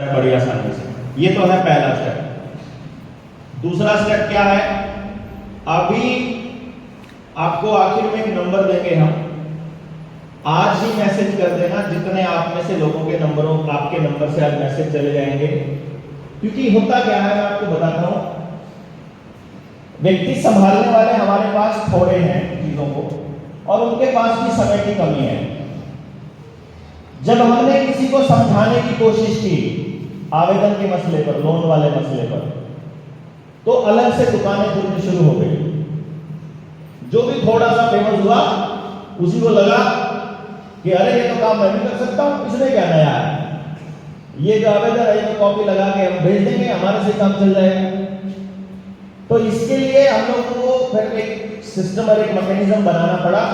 बड़ी आसानी से। ये तो है पहला स्टेप। दूसरा स्टेप क्या है, अभी आपको आखिर में एक नंबर देंगे हम, आज ही मैसेज कर देना जितने आप में से लोगों के नंबरों, आपके नंबर से आज मैसेज चले जाएंगे। क्योंकि होता क्या है मैं आपको बताता हूं, व्यक्ति संभालने वाले हमारे पास थोड़े हैं चीजों को, और उनके पास भी समय की कमी है। जब हमने किसी को समझाने की कोशिश की आवेदन के मसले पर, लोन वाले मसले पर, तो अलग से दुकानें खुलनी शुरू हो गई। जो भी थोड़ा सा फेमस हुआ उसी को लगा कि अरे ये तो काम मैं भी कर सकता हूं, इसमें क्या नया है, ये जो आवेदन है तो कॉपी लगा के हम भेज देंगे, हमारे से काम चल जाएगा। तो इसके लिए हम लोगों को फिर एक सिस्टम और एक मैकेनिज्म बनाना पड़ा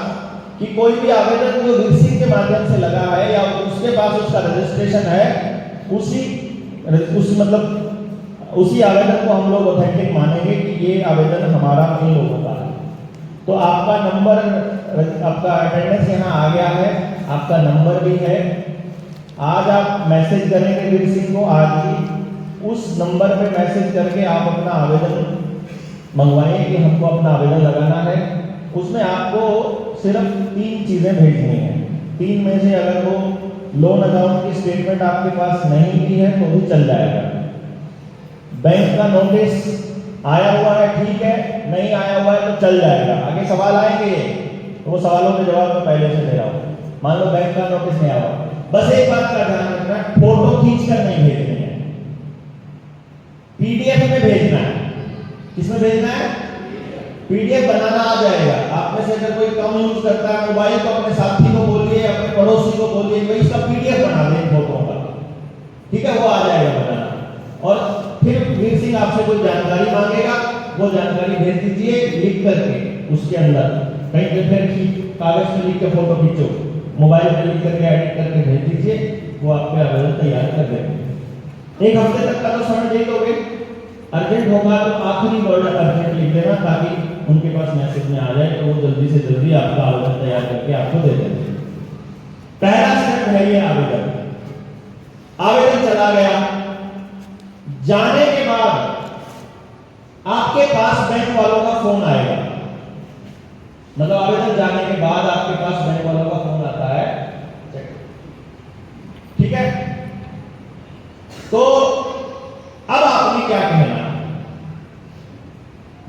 कि कोई भी आवेदन जो वीरसिंह के माध्यम से लगा है या उसके पास उसका रजिस्ट्रेशन है, उसी आवेदन को हम लोग ऑथेंटिक मानेंगे कि ये आवेदन हमारा इन लोगों का है। तो आपका नंबर, आपका अटेंडेंस यहाँ आ गया है, आपका नंबर भी है। आज आप मैसेज करेंगे वीरसिंह को, आज ही उस नंबर पे मैसेज करके आप अपना आवेदन मंगवाइए कि हमको अपना आवेदन लगाना है। उसमें आपको सिर्फ 3 चीजें भेजनी है। 3 में से अगर वो लोन अकाउंट की स्टेटमेंट आपके पास नहीं की है तो भी चल जाएगा। बैंक का नोटिस आया हुआ है ठीक है, नहीं आया हुआ है तो चल जाएगा। आगे सवाल आएंगे तो वो सवालों के जवाब मैं पहले से दे रहा हूँ। मान लो बैंक का नोटिस नहीं आया, बस एक बात का ध्यान रखना, फोटो खींचकर नहीं भेजनी है, पीडीएफ में भेजना है। किसमें भेजना है? पीडीएफ बनाना आ जाएगा। आप में से अगर कोई कम यूज करता है मोबाइल, तो अपने साथी को बोलिए, अपने पड़ोसी को बोलिए भाई इसका पीडीएफ बना दें फोटो का, ठीक है, वो आ जाएगा बनाना। और फिर वीरसिंह आपसे कोई जानकारी मांगेगा, वो जानकारी भेज दीजिए लिख करके, उसके अंदर कहीं पे फिर कागज पे लिख के फोटो खींचो, मोबाइल पे लिख करके एडिट करके भेज दीजिए, वो आपके आवेदन तैयार कर देंगे। 1 हफ्ते तक का तो समय दे दोगे। अर्जेंट होगा तो आखिरी वर्ड अर्जेंट लिख देना ताकि उनके पास मैसेज में आ जाए, तो वो जल्दी से जल्दी आपका आवेदन तैयार करके आपको दे देंगे। पहला स्टेप है ये आवेदन। आवेदन चला गया, जाने के बाद आपके पास बैंक वालों का फोन आएगा। मतलब आवेदन जाने के बाद आपके पास बैंक वालों का फोन आता है, ठीक है। तो अब आपने क्या कहना,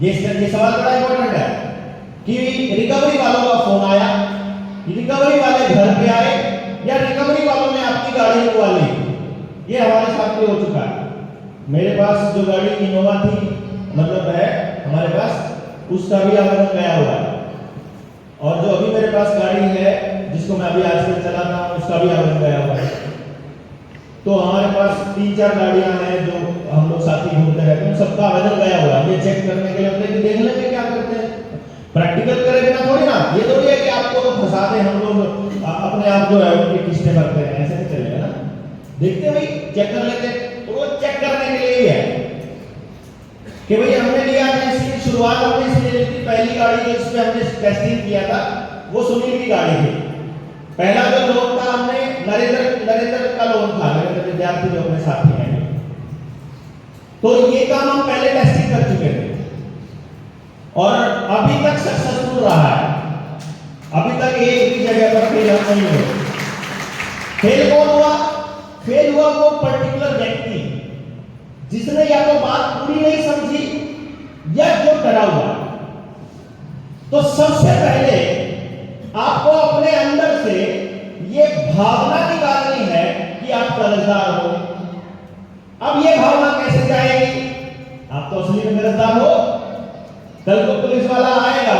ये सवाल बड़ा इंपॉर्टेंट है कि रिकवरी वालों का फोन आया, रिकवरी वाले घर पे आए या रिकवरी वालों ने आपकी गाड़ी रुकवा ली। ये हमारे साथ भी हो चुका है। मेरे पास जो गाड़ी इनोवा थी, मतलब है हमारे पास, उसका भी आवेदन गया हुआ है, और जो अभी मेरे पास गाड़ी है जिसको मैं अभी आजकल चलाता हूं, उसका भी आवेदन गया हुआ है। तो हमारे पास 3-4 गाड़ियां हैं जो हम लोग साथी घूमते रहते हैं, सबका आवेदन गया हुआ है। ये चेक करने के लिए होते हैं कि देख लेंगे क्या करते हैं, प्रैक्टिकल करे बिना थोड़ी ना। ये थोड़ी है कि आपको तो फंसा दे हम लोग, अपने आप जो है उनकी किस्तें भरते हैं, ऐसे नहीं चलेगा ना। देखते भाई चेक कर लेते, तो वो चेक करने के लिए ही है कि भाई हमने लिया था, इसकी शुरुआत हमने इसलिए ली थी। पहली गाड़ी जो इस पे हमने टेस्टिंग किया था वो सुनील की गाड़ी थी। पहला जो लोन था हमने नरेंद्र का लोन था, नरेंद्र विद्यार्थी जो अपने साथी हैं। तो ये काम हम पहले टेस्टिंग कर चुके थे और अभी तक सक्सेसफुल रहा है। अभी तक एक भी जगह पर फेल नहीं हुआ। फेल कौन हुआ? फेल हुआ वो पर्टिकुलर व्यक्ति जिसने या तो बात पूरी नहीं समझी या जो डरा हुआ। तो सबसे पहले आपको अपने अंदर से ये भावना निकालनी है कि आप कर्जदार हो। अब ये भावना कैसे जाएगी? आप तो असली में कर्जदार हो। कल को पुलिस वाला आएगा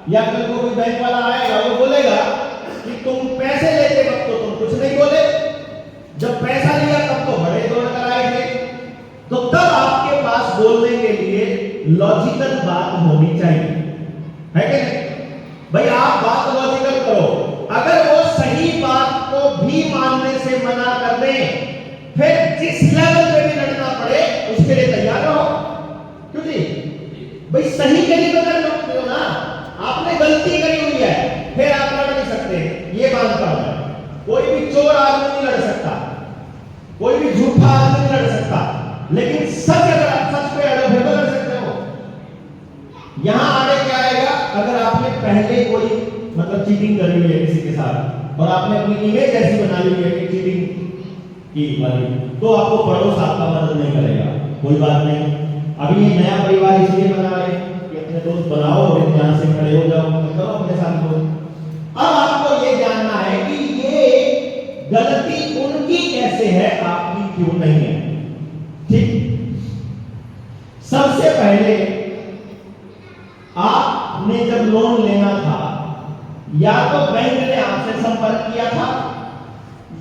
या कल को कोई बैंक वाला आएगा, वो बोलेगा कि तुम पैसे लेते वक्त तो तुम कुछ नहीं बोले, जब पैसा लिया तब तो बड़े दौड़ कर आए थे। तो तब आपके पास बोलने के लिए लॉजिकल बात होनी चाहिए, है कि नहीं भाई? आप बात लॉजिकल करो। अगर वो सही बात को भी मानने से मना कर दे, फिर जिस लेवल पे भी लड़ना पड़े उसके लिए तैयार रहो। क्यों जी भाई? सही के लिए तो लड़ते हो ना। आपने गलती करी हुई है, फिर आप लड़ नहीं सकते, ये मानता हूं। कोई भी चोर आदमी नहीं लड़ सकता, कोई भी झूठा यहां आगे क्या आएगा, अगर आपने पहले कोई मतलब चीटिंग करी हुई है किसी के साथ और आपने अपनी इमेज ऐसी बना ली है कि चीटिंग की वाली, तो आपको पड़ोस आपका मदद नहीं करेगा, कोई बात नहीं। अभी ये नया परिवार इसलिए बना रहे कि अपने दोस्त बनाओ और ध्यान से खड़े हो जाओ, करो अपने साथ दोस्त। अब आपको ये जानना है कि ये गलती उनकी कैसे है, आपकी क्यों नहीं है। ठीक, सबसे पहले आपने जब लोन लेना था, या तो बैंक ने आपसे संपर्क किया था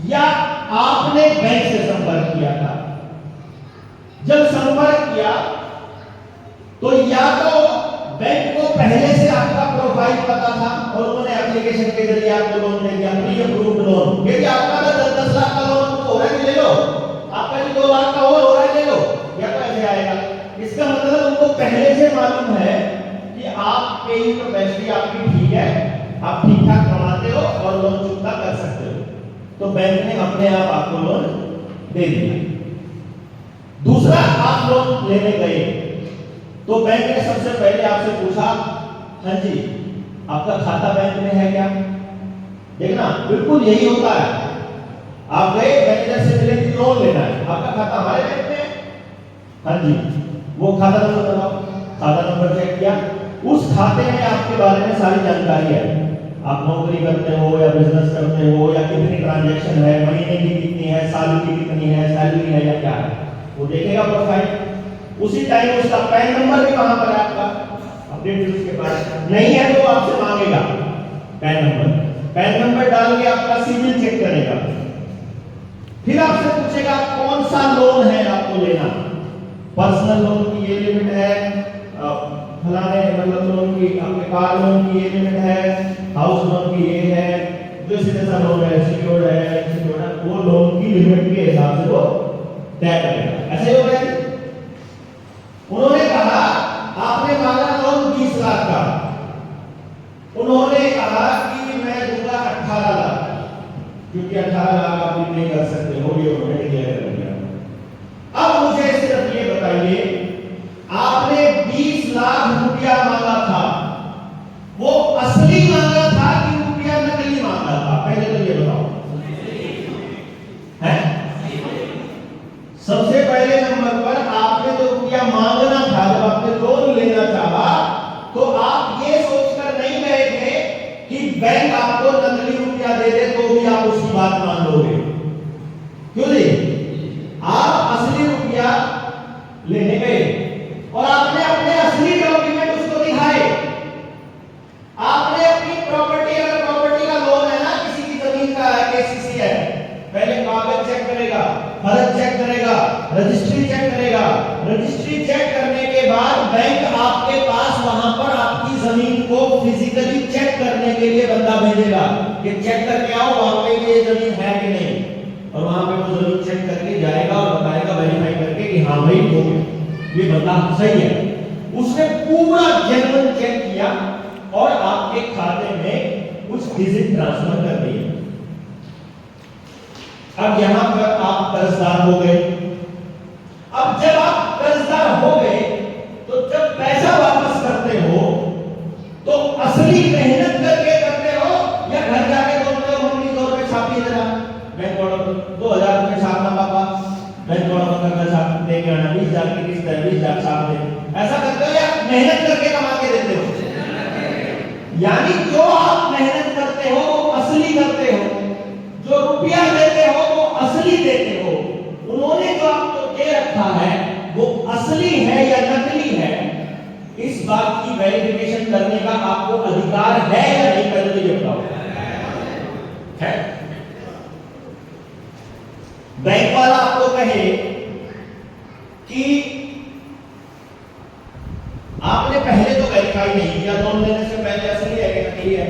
या आपने बैंक से संपर्क किया था। जब संपर्क किया तो या तो बैंक को पहले से आपका प्रोफाइल पता था और उन्होंने एप्लीकेशन के जरिए आपको लोन दे दिया, प्री अप्रूव्ड लोन, क्योंकि आपका तो 10 लाख का लोन हो रहा है, ले लो, आपका जो 2 लाख का हो रहा है, ले लो, या तो ऐसे आएगा। इसका मतलब उनको पहले से मालूम है कि आप पेइंग कैपेसिटी आपकी ठीक है, आप ठीक ठाक कमाते हो और लोन चुकता कर सकते हो, तो बैंक ने अपने आप आपको लोन दे दिया। दूसरा, आप लोन लेने गए तो बैंक ने सबसे पहले आपसे पूछा, हाँ जी आपका खाता बैंक में है क्या? देखना बिल्कुल यही होता है, आप गए मैनेजर से मिले कि लोन लेना है, आपका खाता हमारे बैंक में है, हाँ जी, वो खाता नंबर बताओ, खाता नंबर चेक किया, उस खाते में आपके बारे में सारी जानकारी है, आप नौकरी करते हो या बिजनेस करते हो या कितनी ट्रांजैक्शन है, महीने की कितनी है, साल की कितनी है, सैलरी है या क्या है, वो देखेगा प्रोफाइल। उसी टाइम उसका पैन नंबर भी वहां पर आपका अपडेट उसके पास नहीं है तो आपसे मांगेगा पैन नंबर, पैन नंबर डाल के आपका सिविल चेक करेगा, फिर आपसे पूछेगा कौन सा लोन है आपको लेना, पर्सनल लोन की ये लिमिट है, फलाने मतलब लोन की, आपके कार लोन की ये लिमिट है, हाउस लोन की ये है, जो जैसा लोन है, सिक्योर्ड है, सिक्योर्ड है, वो लोन की लिमिट के हिसाब से वो तय करेगा। ऐसे हो गया। उन्होंने कहा आपने मांगा लोन 20 लाख का, उन्होंने कहा कि मैं दूंगा 18 लाख, क्योंकि 18 लाख आप नहीं कर सकते हो, ये उन्होंने डिक्लेयर कर दिया। अब मुझे सिर्फ ये बताइए, आपने 20 लाख रुपया मांगा था, वो असली मांगा था कि रुपया नकली मांगा था? पहले तो ये बताओ है। सबसे पहले नंबर पर आपने जो रुपया मांगना था, जब आपने लोन लेना चाहा, तो आप ये सोचकर नहीं गए थे कि बैंक आपको नकली रुपया दे दे तो भी आप उसकी बात मान लोगे, क्यों नहीं? आप असली रुपया लेने गए और आपने अपने असली डॉक्यूमेंट उसको दिखाए, आपने अपनी प्रॉपर्टी, अगर प्रॉपर्टी का लोन है ना, किसी की जमीन का है, केसीसी है, पहले कागज चेक करेगा, फर्ज चेक करेगा, रजिस्ट्री चेक करेगा, रजिस्ट्री चेक करने के बाद बैंक आपके पास वहां पर आपकी जमीन को फिजिकली चेक करने के लिए बंदा भेजेगा कि चेक करके आओ वहां पे ये जमीन है कि नहीं, और वहां पे वो जमीन चेक करके जाएगा और बताएगा वेरीफाई करके कि हाँ भाई हो गया, ये बंदा सही है। उसने पूरा जेन्युइन चेक किया और आपके खाते में कुछ डिजिट ट्रांसफर कर दिए। अब यहां पर आप कर्जदार हो गए। अब जब आप कर्जदार हो गए तो जब पैसा वापस करते हो तो असली मेहनत करके करते हो या घर जाके बोलते हो मम्मी 2 रुपए छापिए जरा, बैंक वालों 2000 रुपए छापना पापा, बैंक वालों का कर्जा छाप देंगे, 20,000 की किस्त है, 20,000 छाप दे, ऐसा करते हो या मेहनत करके कमा के देते हो? यानी जो आप मेहनत करते हो वो असली करते हो, जो रुपया देते हो वो असली देते हो। उन्होंने जो आपको दे रखा है वो असली है या नकली है, इस बात की वेरिफिकेशन करने का आपको अधिकार है या नहीं, पहले तो ये बताओ है? बैंक वाला आपको कहे कि आपने पहले तो वेरीफाई नहीं किया, लोन लेने से पहले असली है कि नकली है,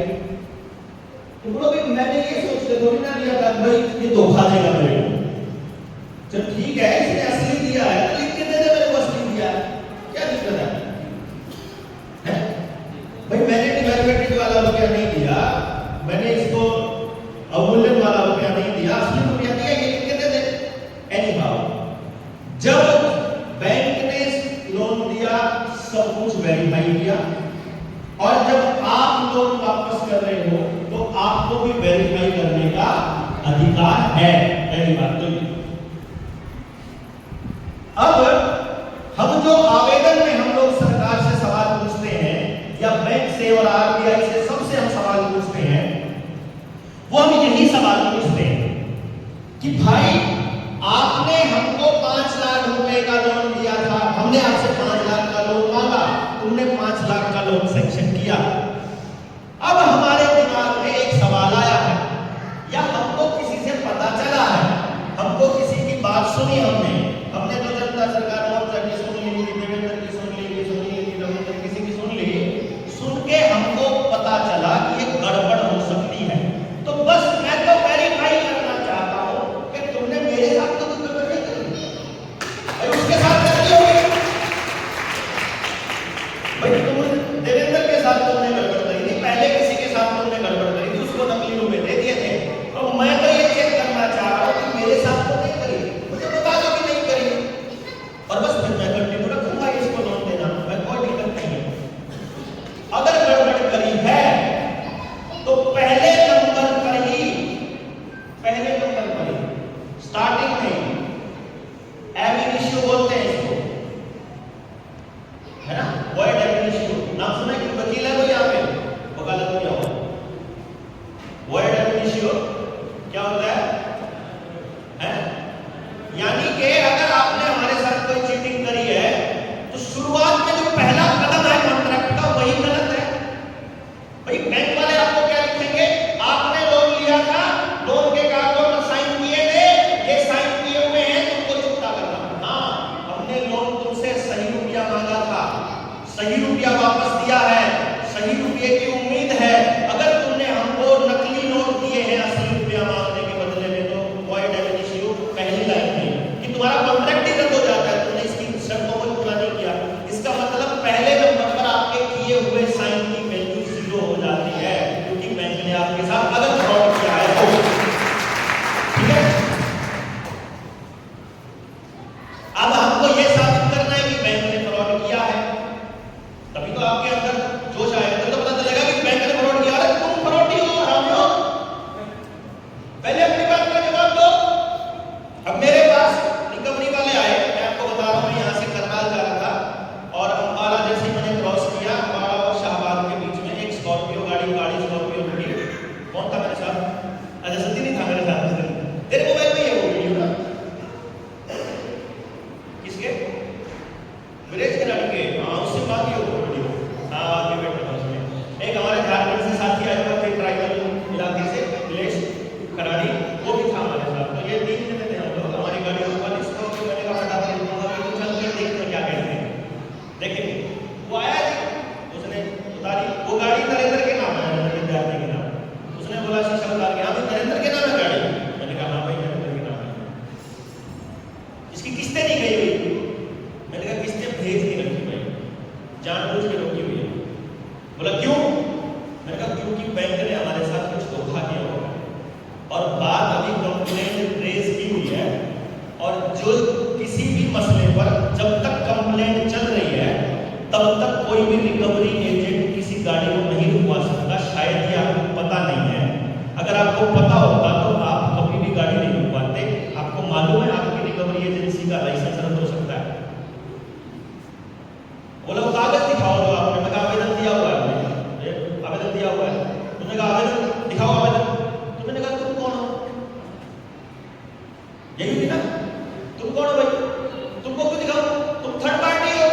तो बोलो भाई मैंने ये सोच के थोड़ी ना लिया था भाई ये धोखा देगा मेरे को, चल ठीक है इसने असली दिया है, लिख के दे दे मेरे को असली दिया है, क्या दिक्कत है? भाई मैंने डिवेलपमेंट वाला रुपया नहीं दिया, मैंने इसको अवमूल्यन वाला रुपया नहीं दिया, असली रुपया दिया, ये लिख के दे दे। एनीहाउ जब बैंक ने लोन दिया, सब कुछ वेरीफाई किया, और जब आप लोन वापस कर रहे हो तो आपको भी वेरीफाई करने का अधिकार है। पहली बात तो ये। अब हम जो आवेदन में हम लोग सरकार से सवाल पूछते हैं या बैंक से और आरबीआई से सबसे हम सवाल पूछते हैं, वो हम यही सवाल पूछते हैं कि भाई आपने हमको 5 लाख रुपए का लोन दिया था, हमने आपसे 5 लाख का लोन मांगा, तुमने 5 लाख का लोन सैंक्शन किया। अब हमारे दिमाग में एक सवाल आया है या हमको किसी से पता चला है, हमको किसी की बात सुनी हमने तो जनता सरकार की सुन ली, देवेंद्र की सुन ली, रविंद्र किसी की सुन ली, सुन के हमको पता चला कि ये गड़बड़ हो सकती है। तो बस मैं तो वेरीफाई करना चाहता हूं कि तुमने मेरे साथ तो कुछ गड़बड़ नहीं करी, भाई उसके साथ करती होगी, भाई तुम देवेंद्र के साथ तुमने गड़बड़ करी थी, पहले किसी के साथ तुमने गड़बड़ करी थी, उसको नकली रुपए दे दिए थे, तो मैं तो ये चेक करना चाह रहा हूं कि मेरे साथ तो नहीं करी, मुझे बता दो कि नहीं करी, और बस फिर मैं कंटिन्यू रखूंगा इसको लोन देना, मैं कोई दिक्कत नहीं है। अगर गड़बड़ करी है तो पहले नंबर पर ही स्टार्टिंग में एब इनिशियो बोलते हैं इसको, है ना, वॉइड एब इनिशियो नाम सुना है कि वकील है वो यहाँ पे वकालत किया हुआ। वॉइड एब इनिशियो क्या होता है? यानी कि अगर आपने हमारे साथ कोई चीटिंग करी है तो शुरुआत में जो पहला कदम है कॉन्ट्रैक्ट का वही गलत है। भाई बैंक वाले आपको क्या लिखेंगे, आपने लोन लिया था, लोन के कागज साइन किए थे, ये साइन किए हुए हैं, तुमको चुकता करना। हाँ, हमने लोन तुमसे सही रुपया मांगा था, सही रुपया वापस दिया है, सही रुपये की उम्मीद है। अगर तुमने हमको नकली नोट दिए हैं असली रुपया मांगने के बदले में, तो वॉइड एब इनिशियो पहली लाइन में कि तुम्हारा कॉन्ट्रैक्ट ही रद्द हो जाता है, तुमने इसकी शर्तों को पूरा नहीं किया। इसका मतलब पहले नंबर पर आपके किए हुए साइन की वैल्यू 0 हो जाती है, क्योंकि बैंक ने आपके साथ अगर फ्रॉड किया है तो। ठीक है, अब हमको यह साबित करना है कि बैंक ने फ्रॉड किया है, तभी तो आपके अंदर जोश आएगा, तभी तो पता चलेगा कि बैंक ने फ्रॉड किया है, तुम फ्रॉडी हो, हरामी हो। पहले अपनी बात का जवाब दो। अब मेरे पास रिकवरी वाले आए, मैं आपको बता रहा हूँ, यहाँ से करनाल जा रहा था और अम्बाला जैसे ही मैंने क्रॉस किया, अम्बाला और शाहबाद के बीच में एक स्कॉर्पियो गाड़ी स्कॉर्पियो रुकी। कौन था मेरे साथ? अजय सती नहीं था मेरे साथ उस दिन। तेरे मोबाइल में ये वो वीडियो ना किसके? विलेज के गाड़ी के, हाँ उससे बात ही हो वीडियो, हाँ आगे बैठा था उसमें। एक हमारे झारखंड से साथी आए हुए थे, ट्राइबल इलाके से, विलेज खराड़ी, वो भी था हमारे साथ। तो ये 3 जने थे हम लोग, हमारी गाड़ी ऊपर इसको मैंने कहा फटाफट दूंगा कि चल के देखते हैं क्या कहते हैं, देखेंगे। वो आया जी, उसने उतारी, वो गाड़ी नरेंद्र के नाम है, विद्यार्थी के नाम। उसने बोला शीशा उतार के, हाँ भाई नरेंद्र के नाम है गाड़ी? मैंने कहा हाँ भाई नरेंद्र के नाम है। इसकी किस्तें नहीं गई हुई, मैंने कहा किस्तें भेज नहीं रखी भाई, जानबूझ के रोकी हुई है। बोला क्यों? मैंने कहा क्योंकि बैंक ने हमारे साथ कुछ धोखा किया होगा और बात अभी कंप्लेंट रेज की हुई है, और जो किसी भी मसले पर जब तक कंप्लेंट चल रही है तब तक कोई भी रिकवरी एजेंट किसी गाड़ी को नहीं रुकवा सकता। शायद ये आपको पता नहीं है, अगर आपको पता होता तो आप कभी भी गाड़ी नहीं रुकवाते। आपको मालूम है आपकी रिकवरी एजेंसी का लाइसेंस रद्द हो सकता है। बोला वो कागज दिखाओ जो आपने, मैं आवेदन दिया हुआ है, आवेदन दिया हुआ है। तुमने कहा आवेदन दिखाओ, आवेदन। तो मैंने कहा तुम कौन हो? यही हुई ना, तुम कौन हो भाई? तुमको क्यों दिखाऊं? तुम थर्ड पार्टी हो,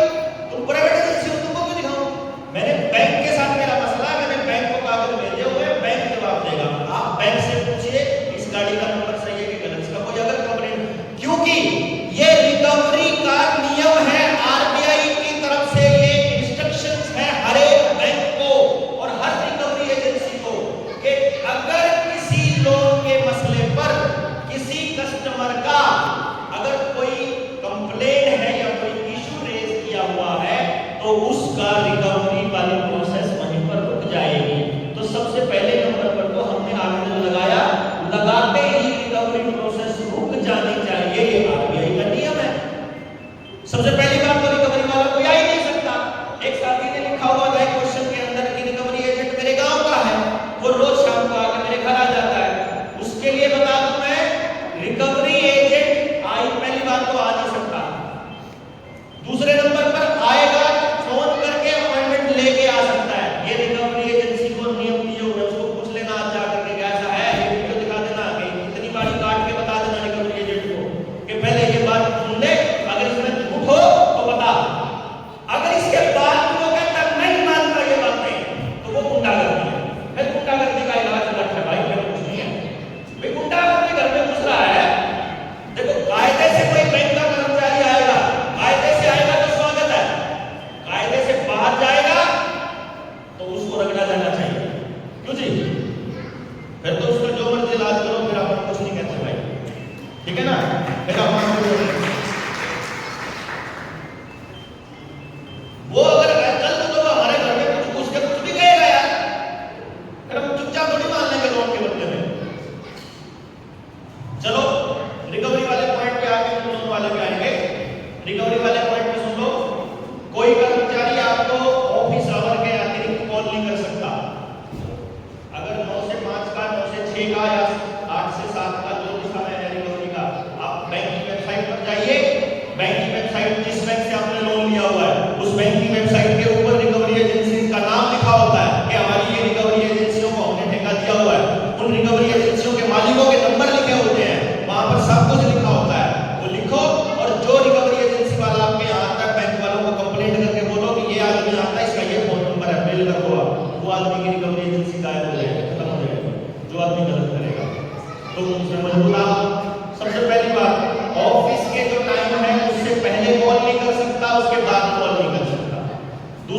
तुम प्राइवेट एजेंसी हो, तुमको क्यों दिखाऊं? मैंने बैंक के साथ मेरा मसला है, मैंने बैंक को कागज भेजे हुए, बैंक जवाब देगा। आप बैंक से पूछिए इस गाड़ी का नंबर सही है कि गलत, इसका कोई अगर कंप्लेंट, क्योंकि ये रिकवरी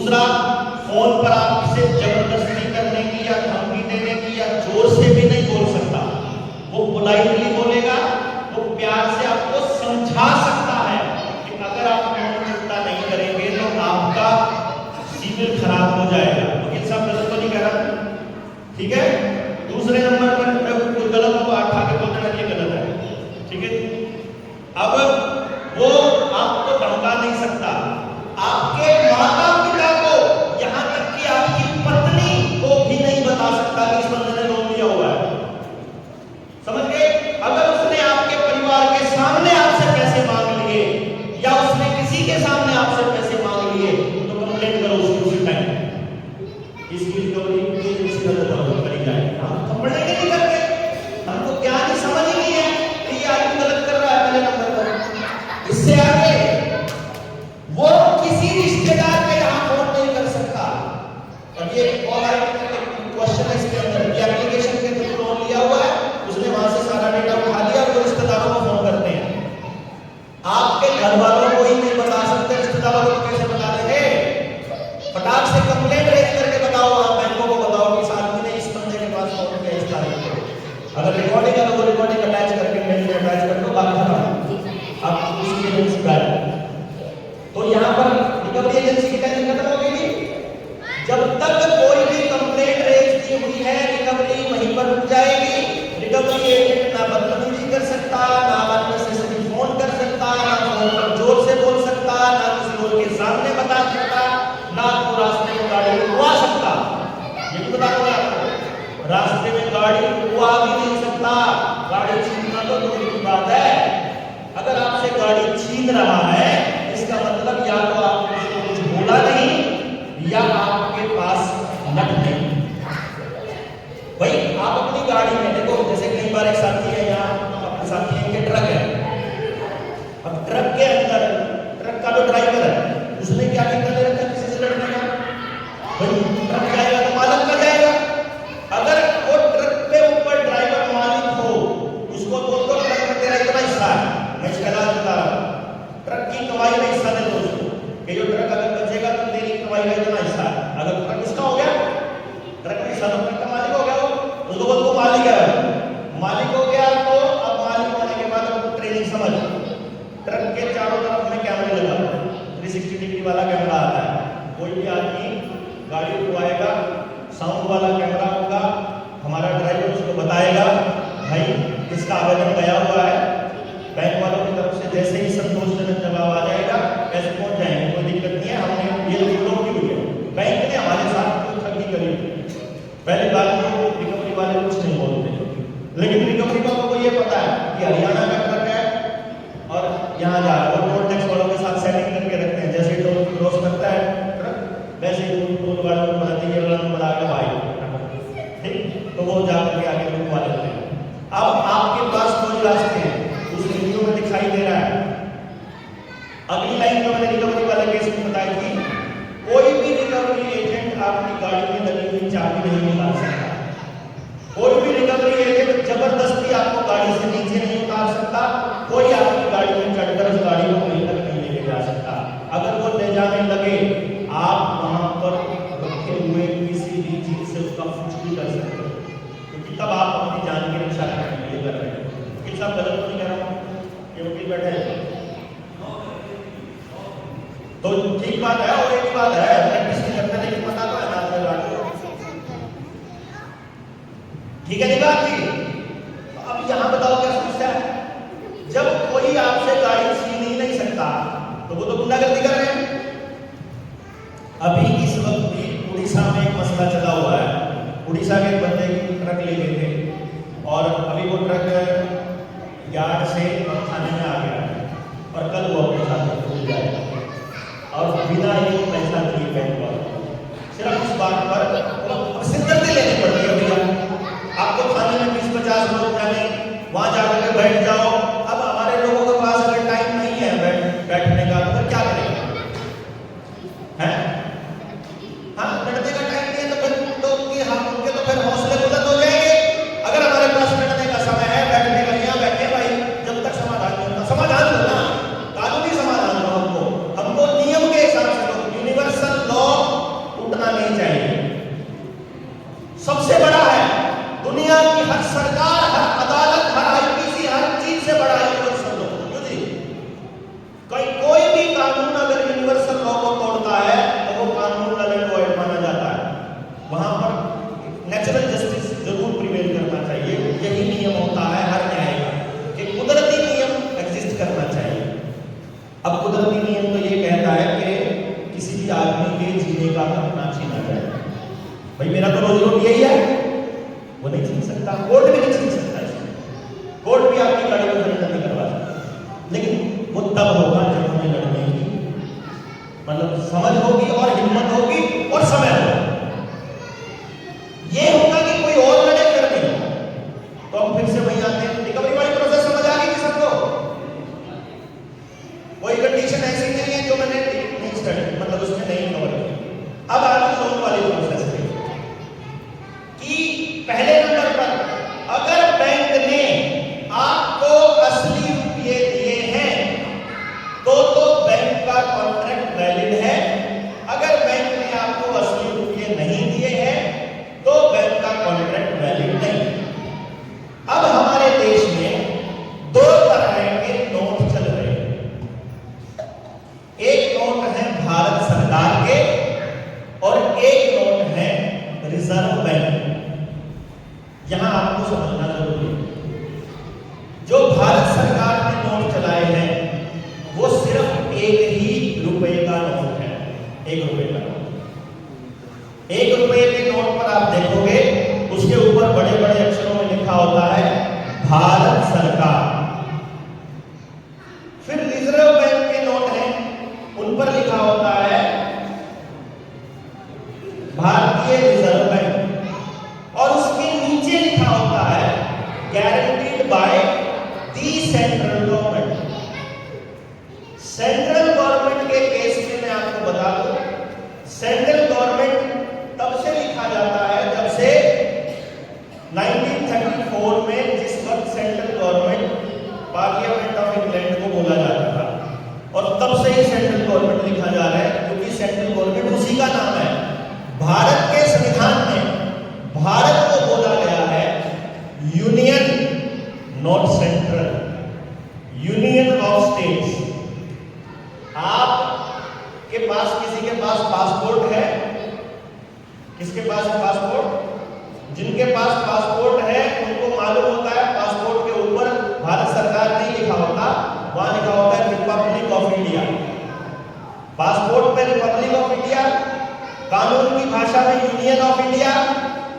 दूसरा, फोन पर आपसे जबरदस्ती करने की या धमकी देने की या जोर से भी नहीं बोल सकता, वो पोलाइटली बोलेगा, वो प्यार से आपको समझा सकता है कि अगर आप फोन चुकता नहीं करेंगे तो आपका सिविल खराब हो जाएगा। वकील साहब गलत तो नहीं कह रहा, ठीक है। दूसरे नंबर पर कोई गलत हो तो आप आके बोल देना ये गलत है, ठीक है। अब वो आपको धमका नहीं सकता, आपके माता पिता को, यहां तक कि आपकी पत्नी को भी नहीं बता सकता कि इस बंदे ने लोन लिया हुआ है, समझ गए। अगर उसने आपके परिवार के सामने आपसे पैसे मांग लिए या उसने किसी के सामने आपसे पैसे मांग लिए तो कंप्लेंट करो उसी टाइम, इसकी रिकवरी करी जाएगी। हम कंप्लेंट नहीं करते, हमको क्या नहीं समझ ही नहीं है कि ये आदमी गलत कर रहा है पहले नंबर पर। इससे आगे वो किसी रिश्तेदार के यहाँ फोन नहीं कर सकता। और ये क्वेश्चन है इसके अंदर, ये एप्लीकेशन के थ्रू लोन लिया हुआ है, उसने वहां से सारा डेटा उठा लिया, वो रिश्तेदारों को फोन करते हैं। आपके घर वालों को ही नहीं बता सकते, रिश्तेदारों को कैसे बता देंगे? फटाक से कंप्लेंट रेज करके बताओ, आप बैंकों को बताओ कि इस आदमी ने इस बंदे के पास फोन किया इस तारीख को। अगर रिकॉर्डिंग है तो वो रिकॉर्डिंग अटैच करके मेल में अटैच कर दो, बात खत्म। आप उसकी एजेंसी गायब। तो यहाँ पर रिकवरी एजेंसी की टाइमिंग खत्म हो गई। जब तक कोई भी कंप्लेंट रेज की हुई है, रिकवरी वहीं पर रुक जाएगी। रिकवरी एजेंट ना बदतमीजी कर सकता, ना अननेसेसरी फोन कर सकता, ना फोन पर जोर से बोल सकता, ना किसी और के सामने बता सकता, ना तो रास्ते में गाड़ी रुकवा सकता। ये भी बता दूंगा आपको, रास्ते में गाड़ी रुकवा भी नहीं सकता। गाड़ी छीनना तो दूर की बात है, अगर आपसे गाड़ी छीन रहा है इसका मतलब या तो आपने उसको कुछ बोला नहीं या आपके पास नट नहीं। भाई आप अपनी गाड़ी में देखो, जैसे कई बार एक साथी है, यहाँ अपने साथी है कि ट्रक है, अब ट्रक के अंदर ट्रक का जो ड्राइवर है उसने क्या ठेका ले रखा है किसी से लड़ने का? भाई ट्रक जाएगा तो मालक का जाएगा। अगर वो ट्रक के ऊपर ड्राइवर मालिक हो, उसको बोल दो ट्रक में तेरा इतना हिस्सा है, मैं इसका इलाज बता रहा हूं, ट्रक की कमाई में हिस्सा दे दो उसको, कि जो ट्रक अगर बचेगा तो तेरी कमाई का इतना हिस्सा है। अगर ट्रक उसका हो गया, ट्रक का हिस्सा तो ट्रक का मालिक हो गया, वो उसको बोल दो मालिक है, मालिक हो गया। तो अब मालिक होने के बाद उसको ट्रेनिंग समझ, ट्रक के चारों तरफ में कैमरे लगा, 360 डिग्री वाला कैमरा आता है। कोई भी आदमी गाड़ी रुकवाएगा, साउंड वाला कैमरा होगा, हमारा ड्राइवर उसको बताएगा भाई इसका आवेदन गया हुआ है, बैंक वालों की तरफ से जैसे ही संतोषजनक जवाब आ जाएगा पैसे पहुंच जाएंगे, कोई दिक्कत नहीं है। हमने ये रिपोर्ट की हुई है, बैंक ने हमारे साथ कोई ठगी करी। पहली बात तो रिकवरी वाले कुछ नहीं बोलते, लेकिन रिकवरी वालों को ये पता है कि हरियाणा का ट्रक है और यहाँ जा रहा है, वो टोल टैक्स वालों के साथ सेटिंग करके रखते हैं, जैसे टोल क्रॉस करता है ट्रक वैसे ही टोल वालों को बताते हैं ये बना के भाई, ठीक, तो वो जाकर के आगे रुकवा लेते हैं। अब आपके पास कोई रास्ते हैं, उस वीडियो में दिखाई दे रहा है। अगली लाइन जो मैंने रिकवरी वाले केस में बताई थी, कोई भी रिकवरी एजेंट आपकी गाड़ी में लगी हुई चाबी नहीं निकाल सकता, कोई भी रिकवरी एजेंट जबरदस्ती आपको गाड़ी से नीचे नहीं उतार सकता, कोई आपकी गाड़ी में चढ़कर उस गाड़ी को कहीं तक नहीं लेके जा सकता। अगर वो ले जाने लगे, आप वहां पर रखे हुए किसी भी चीज से उसका कुछ भी कर सकते हो, क्योंकि तब आप अपनी जान की रक्षा करने के लिए कर रहे हैं। वकील साहब गलत तो नहीं कह रहा हूँ, ये वकील बैठे हैं तो ठीक बात है। और एक बात है, प्रैक्टिस नहीं करते लेकिन पता तो है ना आपको, ठीक है नहीं बात की। अब यहाँ बताओ क्या समस्या है? जब कोई आपसे गाड़ी छीन ही नहीं सकता तो वो तो गुंडागर्दी कर रहे हैं। अभी इस वक्त भी उड़ीसा में एक मसला चला हुआ है, उड़ीसा के बंदे की ट्रक ले गए थे और अभी वो ट्रक यार्ड से थाने में आ गया और कल वो अपने साथ भूल जाएगा और बिना ही पैसा दिए बैंक वालों, सिर्फ इस बात पर सिरदर्दी लेनी पड़ती है। भैया आपको थाने में 20-50 लोग जाने, वहां जाकर के बैठ जाओ। अब हमारे लोगों के पास अगर टाइम नहीं है बैठने का तो फिर क्या करेंगे? हैं? हाँ, लड़ने का टाइम नहीं है तो फिर तो उनके तो फिर हौसले बुलंद हो जाएंगे। अगर हमारे पास लड़ने का समय है, बैठने का, यहाँ बैठे भाई, जब तक समाधान नहीं होता, समाधान हो ना, कानूनी समाधान हो, हमको नियम के हिसाब से यूनिवर्सल लॉ भाई मेरा तो रोजी रोटी यही है, वो नहीं छीन सकता, कोर्ट भी नहीं छीन सकता, कोर्ट भी आपकी गाड़ी को खरीदा नहीं करवा सकता। लेकिन वो तब होगा जब हमें लड़ने की मतलब समझ होगी और हिम्मत होगी और समय होगा। ये होगा कि कोई और लड़े कर नहीं, तो हम फिर से वही आते हैं। रिकवरी वाली प्रोसेस समझ आ गई सबको? कोई कंडीशन ऐसी नहीं है जो मैंने नहीं स्टडी मतलब उसमें नहीं कवर की। अब आगे लोन वाली प्रोसेस पे कि पहले नंबर पर अगर बैंक ने आपको असली रुपये दिए हैं तो बैंक का कॉन्ट्रैक्ट वैलिड है। अगर बैंक ने आपको असली रुपये नहीं दिए हैं तो बैंक का कॉन्ट्रैक्ट वैलिड नहीं। अब हमारे देश में दो तरह के नोट चल रहे हैं। एक नोट है भारत सरकार के और एक नोट है रिजर्व बैंक। यहां आपको समझना जरूरी है, जो भारत सरकार ने नोट चलाए हैं वो सिर्फ एक ही रुपए का नोट है, एक रुपए का नोट। एक रुपए के नोट पर आप देखोगे उसके ऊपर बड़े बड़े अक्षरों में लिखा होता है भारत सरकार। फिर रिजर्व बैंक के नोट हैं, उन पर लिखा होता है भारतीय रिजर्व बैंक और उसके नीचे लिखा होता है guaranteed by the central government. Central government के केस में मैं आपको बता दूं, सेंट्रल गवर्नमेंट तब से लिखा जाता है जब से 1934 में जिस वक्त central government parliament of England को बोला जाता था और तब से ही सेंट्रल गवर्नमेंट लिखा जा रहा है क्योंकि सेंट्रल गवर्नमेंट उसी का नाम है। भारत के संविधान में भारत को बोला गया है union not central, union of states. आपके पास किसी के पास पासपोर्ट है, किसके पास है पासपोर्ट? जिनके पास पासपोर्ट है उनको मालूम होता है पासपोर्ट के ऊपर भारत सरकार नहीं लिखा होता, वहां लिखा होता है रिपब्लिक ऑफ इंडिया। पासपोर्ट पे रिपब्लिक ऑफ इंडिया, कानून की भाषा में यूनियन ऑफ इंडिया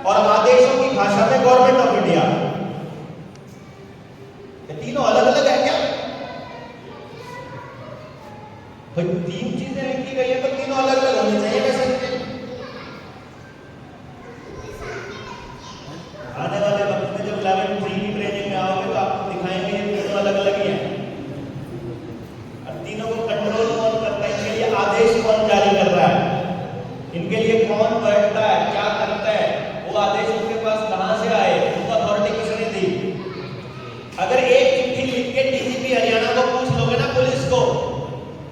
और आदेशों की भाषा में गवर्नमेंट ऑफ इंडिया। ये तीनों अलग अलग है क्या? भाई तीन चीजें लिखी गई है तो तीनों अलग अलग होनी चाहिए कैसे? आने वाले वक्त में जब लेवल 3 की ट्रेनिंग में आओगे तो आपको दिखाएंगे ये तीनों अलग अलग ही है। और तीनों को कंट्रोल कौन करता है, इनके लिए आदेश कौन जारी कर रहा है, इनके लिए कौन बैठता है, क्या करता है, वो आदेश उनके पास कहां से आए, उनको अथॉरिटी किसने दी? अगर एक चिट्ठी लिख के डीजीपी हरियाणा को पूछ लोगे ना पुलिस को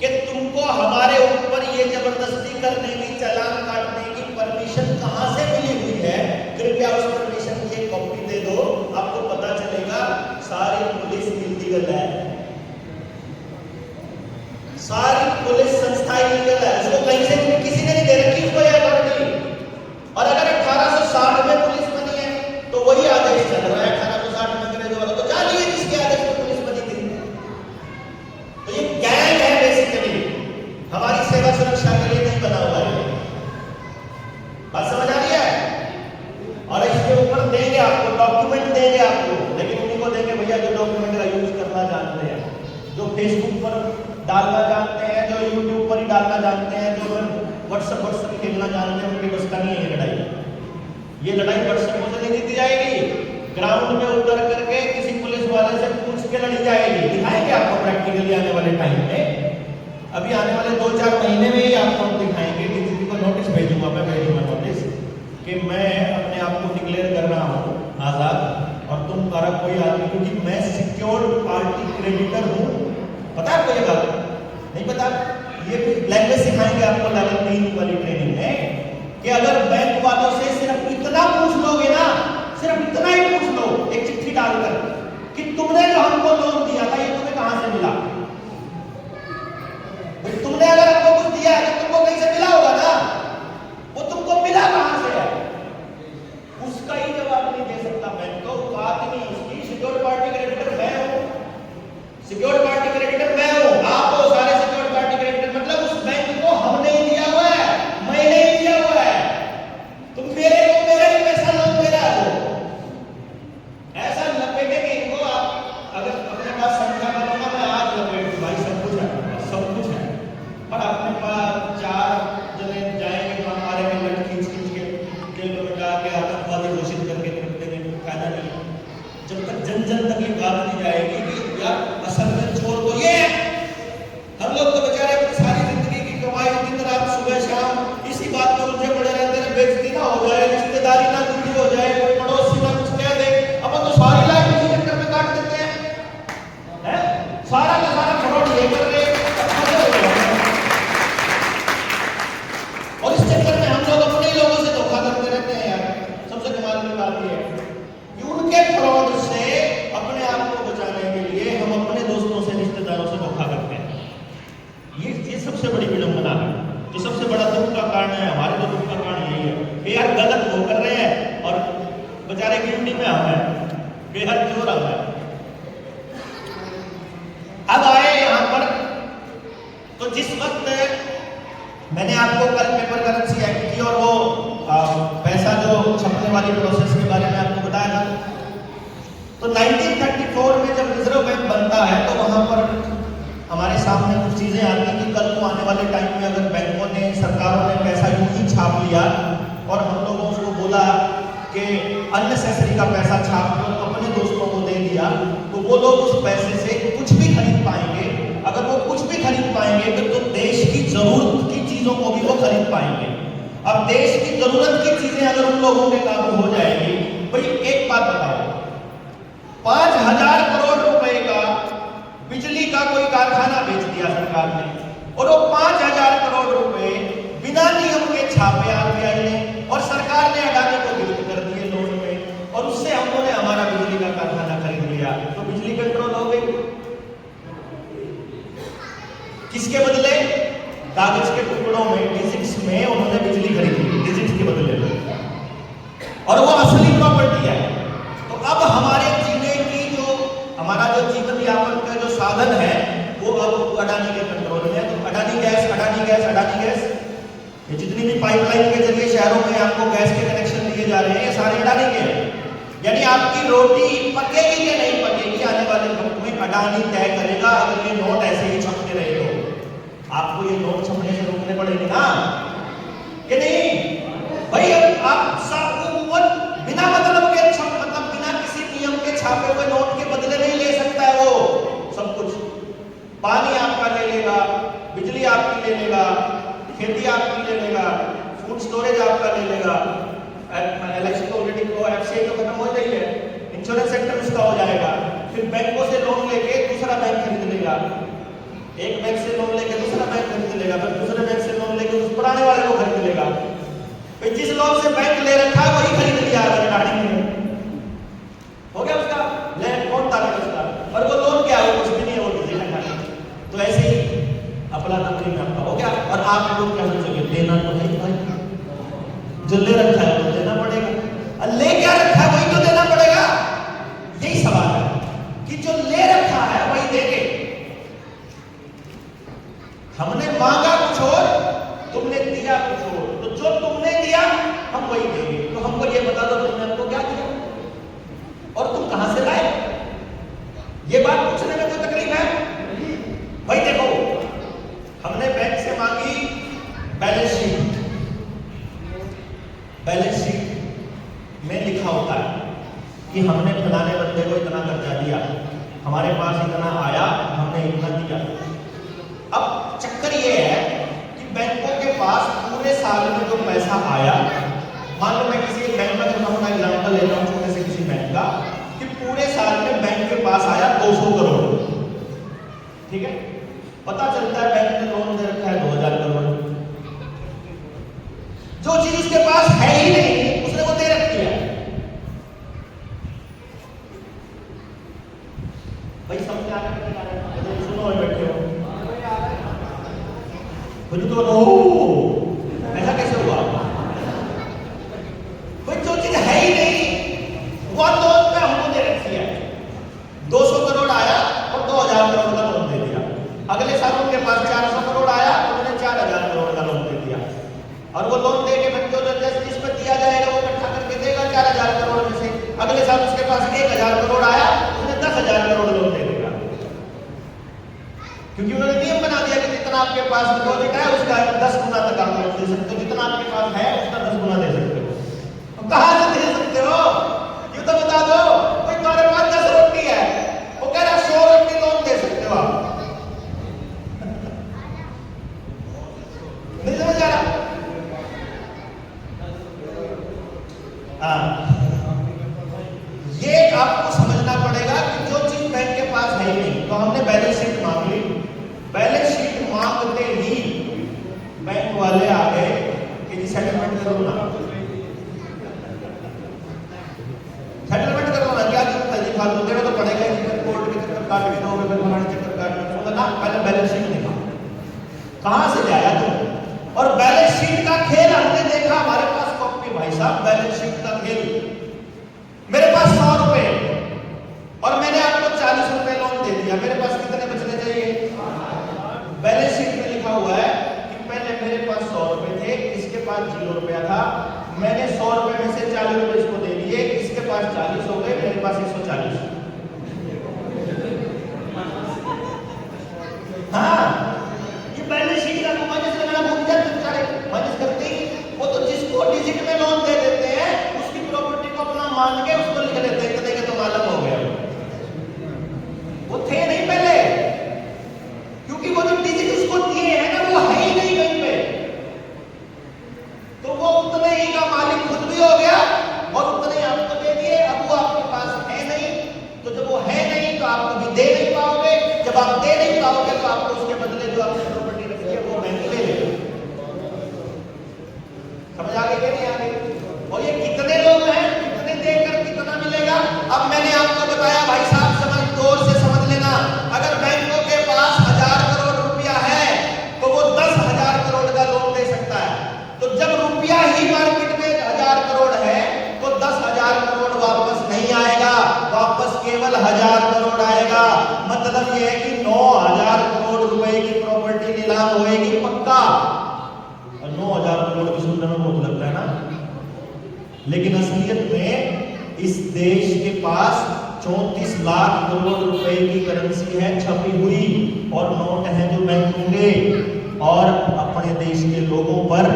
कि तुमको हमारे ऊपर ये जबरदस्ती करने की, चालान काटने की परमिशन कहां से मिली हुई है, कृपया उस परमिशन की एक कॉपी दे दो, आपको पता चलेगा सारी पुलिस इलीगल है, सारी पुलिस संस्था इलीगल है, उसको कहीं से किसी ने नहीं दे रखी उसको यह अथॉरिटी। और अगर 1860 में पुलिस बनी है तो वही आदेश चल रहा है 1860 में अंग्रेजों वालों को जानिए जिसके आदेश पर पुलिस बनी थी। तो ये गैंग है बेसिकली, हमारी सेवा सुरक्षा के लिए नहीं बना हुआ है। बात समझ आ रही है? और इसके ऊपर देंगे आपको डॉक्यूमेंट देंगे आपको, लेकिन उन्हीं को देंगे भैया जो डॉक्यूमेंट का यूज करना जानते हैं, जो फेसबुक पर डालना जानते हैं, जो यूट्यूब पर ही डालना जानते हैं, जो व्हाट्सएप खेलना जानते हैं, उनकी बस का नहीं है ये लड़ाई। ये लड़ाई व्हाट्सएप से नहीं जीती जाएगी, ग्राउंड में उतर करके किसी पुलिस वाले से पूछ के लड़ी जाएगी। दिखाएंगे आपको प्रैक्टिकली आने वाले टाइम में, अभी आने वाले 2-4 महीने में ही आपको हम दिखाएंगे। डीजीपी को नोटिस भेजूंगा, मैं भेजूंगा नोटिस कि मैं अपने आप को डिक्लेयर कर रहा हूँ आजाद और तुम सारा कोई आदमी, क्योंकि मैं सिक्योर्ड पार्टी क्रेडिटर हूँ। पता है आपको ये बात? नहीं पता? ये लैंग्वेज सिखाएंगे आपको लेवल 3 वाली ट्रेनिंग में कि अगर बैंक वालों से सिर्फ इतना पूछ लोगे ना, सिर्फ इतना ही पूछ लो एक चिट्ठी डालकर कि तुमने जो हमको लोन दिया था ये तुम्हें कहां से मिला। तुमने अगर हमको कुछ दिया है तो तुमको कहीं से मिला होगा ना, वो तुमको मिला कहां से है, उसका ही जवाब नहीं दे सकता बैंक को। बात नहीं उसकी, सिक्योर्ड पार्टी क्रेडिटर मैं हूं, सिक्योर्ड पार्टी क्रेडिटर मैं हूं, आप हो सारे सिक्योर्ड पार्टी क्रेडिटर, मतलब उस बैंक को हमने ही दिया हुआ है, मैंने ही दिया हुआ है, तुम मेरे का कारण है, हमारे तो दुख का कारण यही है कि यार गलत वो कर रहे हैं और बेचारे गिरनी में हम है, बेहद जोर हम है। अब आए यहां पर, तो जिस वक्त मैंने आपको कल पेपर करेंसी एक्ट की और वो पैसा जो छपने वाली प्रोसेस के बारे में आपको बताया था, तो 1934 में जब रिजर्व बैंक बनता है तो वहां पर हमारे सामने कुछ चीजें आती हैं कि कल को आने वाले टाइम में अगर बैंकों ने, सरकारों ने पैसा यूं ही छाप लिया और हम लोगों उसको बोला कि अननेसेसरी का पैसा छाप कर अपने दोस्तों को दे दिया, तो वो लोग उस पैसे से कुछ भी खरीद पाएंगे। अगर वो कुछ भी खरीद पाएंगे तो देश की जरूरत की चीजों को भी वो खरीद पाएंगे। अब देश की जरूरत की चीजें अगर उन लोगों के काबू हो जाएगी, भाई एक बात बताओ, 5,000 करोड़ रुपए का बिजली का कोई कारखाना बेच दिया सरकार ने, और वो 5,000 करोड़ रुपए बिना नियम के छापे आरबीआई ने और सरकार ने अडानी को गिफ्ट कर दिए लोन में, और उससे हम लोगों ने हमारा बिजली का कारखाना खरीद लिया। तो बिजली कंट्रोल हो गई। किसके बदले? कागज के टुकड़ों में, डिजिट्स में उन्होंने बिजली खरीदी, डिजिट्स के बदले में, और वो असली प्रॉपर्टी है। तो अब हमारे जीने की हमारा जो जीवन यापन का जो साधन है वो अब अडानी के कंट्रोल में है। तो Adani gas, Adani gas, Adani gas, ये जितनी भी पाइपलाइन के जरिए शहरों में आपको गैस के कनेक्शन दिए जा रहे हैं, ये सारे अडानी के हैं। यानी आपकी रोटी पकेगी कि नहीं पकेगी, आने वाले वक्त में अडानी तय करेगा। अगर ये नोट ऐसे ही छपते रहे तो आपको ये नोट छपने से रोकने पड़ेंगे ना, कि नहीं भाई? आप सब बिना मतलब के बिना किसी नियम के छापे हुए नोट के बदले नहीं ले सकता है वो सब कुछ। पानी आपका ले लेगा, बिजली आपकी ले लेगा, खेती आपकी ले लेगा, फूड स्टोरेज आपका ले लेगा, इलेक्शन ऑलरेडी को एफसीआई तो खत्म हो गई है, इंश्योरेंस सेक्टर उसका हो जाएगा। फिर बैंकों से लोन लेके दूसरा बैंक खरीद लेगा, एक बैंक से लोन लेके दूसरा बैंक खरीद लेगा, फिर दूसरे बैंक से लोन लेके उस पुराने वाले को खरीद लेगा। फिर जिस लोन से बैंक ले रखा है वही खरीद लिया अडानी ने, हो गया उसका ले कौन ताले उसका, और वो लोन क्या है? कुछ भी नहीं है, वो बिजली का खाना। तो ऐसे ही अपना नौकरी में आपका हो गया। और आप लोग क्या सोचोगे? देना तो है भाई, जो ले रखा है वो देना पड़ेगा, और ले क्या रखा है वही तो देना पड़ेगा। यही सवाल है कि जो ले रखा है वही देंगे। हमने मांगा कुछ और, तुमने दिया कुछ और, तो जो तुमने दिया हम वही देंगे। तो हमको ये बता दो तुमने हमको क्या दिया और तुम कहां से लाए? ये बात पूछने में कोई तकलीफ है? भाई देखो, हमने बैंक से मांगी बैलेंस शीट, बैलेंस शीट में लिखा होता है कि हमने फलाने बंदे को इतना कर्जा दिया, हमारे पास इतना आया, हमने इतना दिया। अब चक्कर ये है कि बैंकों के पास पूरे साल में जो पैसा आया, मान लो मैं किसी एक बैंक में अपना एग्जाम्पल ले रहा हूं छोटे से किसी बैंक का, कि पूरे साल में बैंक के पास आया 200 करोड़, ठीक है? पता चलता है बैंक ने लोन दे रखा है 2,000 करोड़, जो चीज उसके पास है ही नहीं उसने वो दे रखी है। भाई समझ आ रहा है? सुनो बैठे हो तो ऐसा कैसे हुआ? कोई जो चीज है ही नहीं वो लोन पे हमको दे रखी है। 200 करोड़ आया और 2,000 करोड़ का लोन दे दिया। अगले साल उनके पास 400 करोड़ आया, उन्होंने 4,000 करोड़ का लोन दे दिया, और वो लोन दे के बच्चों जिस पर दिया जाएगा वो इकट्ठा करके देगा 4,000 करोड़ में से। अगले साल उसके पास 1,000 करोड़ आया, उसने 10,000 करोड़ लोन दे देगा, क्योंकि उन्होंने नियम बना दिया कि जितना आपके पास डिपॉजिट है उसका 10 गुना तक आप लोन दे सकते हो, जितना आपके पास है उसका 10 गुना दे सकते हो। तो कहां से दे सकते हो? ये तो बता दो। कोई तुम्हारे पास 10 रोटी है, वो कह रहा 100 रोटी लोन दे सकते हो आप। नहीं समझ आ रहा? ये आपको समझना पड़ेगा कि जो चीज बैंक के पास है ही नहीं, तो हमने बैलेंस शीट मांग ली। बैलेंस शीट मांगते ही बैंक वाले आ गए कि जी सेटलमेंट करो ना, सेटलमेंट करो ना, क्या जरूरत है जी, फालतू देना तो पड़ेगा, कोर्ट के चक्कर काट के दोगे, फिर फलाने चक्कर काटना ना, पहले बैलेंस शीट दिखा, कहां से लाया तुम? और बैलेंस शीट का साहब बैलेंस शीट का खेल, मेरे पास 100 रुपए और मैंने आपको 40 रुपए लोन दे दिया, मेरे पास कितने बचने चाहिए? बैलेंस शीट में लिखा हुआ है कि पहले मेरे पास 100 रुपए थे, इसके पास 0 रुपया था, मैंने 100 रुपए में से 40 रुपए इसको दे दिए, इसके पास 40 हो गए, मेरे पास 140। हाँ, ये बैलेंस शीट का माइनस लगाना भूल जाते बेचारे, माइनस करते ही वो तो जिसको डिजिट में लोन दे देते हैं उसकी प्रॉपर्टी को अपना मान के उसको लिख लेते हैं, कहते तो मालूम हो गया। वो थे नहीं पहले, क्योंकि वो जो डिजिट उसको दिए हैं ना वो है ही नहीं कहीं पे, तो वो उतने ही का मालिक खुद भी हो गया और उतने ही आपको दे दिए। अब वो आपके पास है नहीं, तो जब वो है नहीं तो आप कभी दे नहीं पाओगे, जब आप दे नहीं पाओगे तो आपको उसके बदले जो आपने प्रॉपर्टी रखी है वो बैंक ले लेगा। समझ आ गई कि नहीं आ गई? और ये कितने लोग हैं, कितने देकर कितना मिलेगा? अब मैंने आपको बताया भाई साहब, समझ तौर से समझ लेना, अगर बैंकों के पास 1000 करोड़ रुपया है तो वो 10,000 करोड़ का लोन दे सकता है। तो जब रुपया ही मार्केट में 1000 करोड़ है तो 10,000 करोड़ वापस नहीं आएगा, वापस केवल 1000 करोड़ आएगा। मतलब यह है कि 9,000 करोड़ रुपए की प्रॉपर्टी नीलाम होएगी पक्का। 9,000 करोड़ की सुनने में बहुत लगता है ना, लेकिन असलियत में इस देश के पास 34 लाख करोड़ रुपए की करेंसी है छपी हुई और नोट है जो बैंक होंगे, और अपने देश के लोगों पर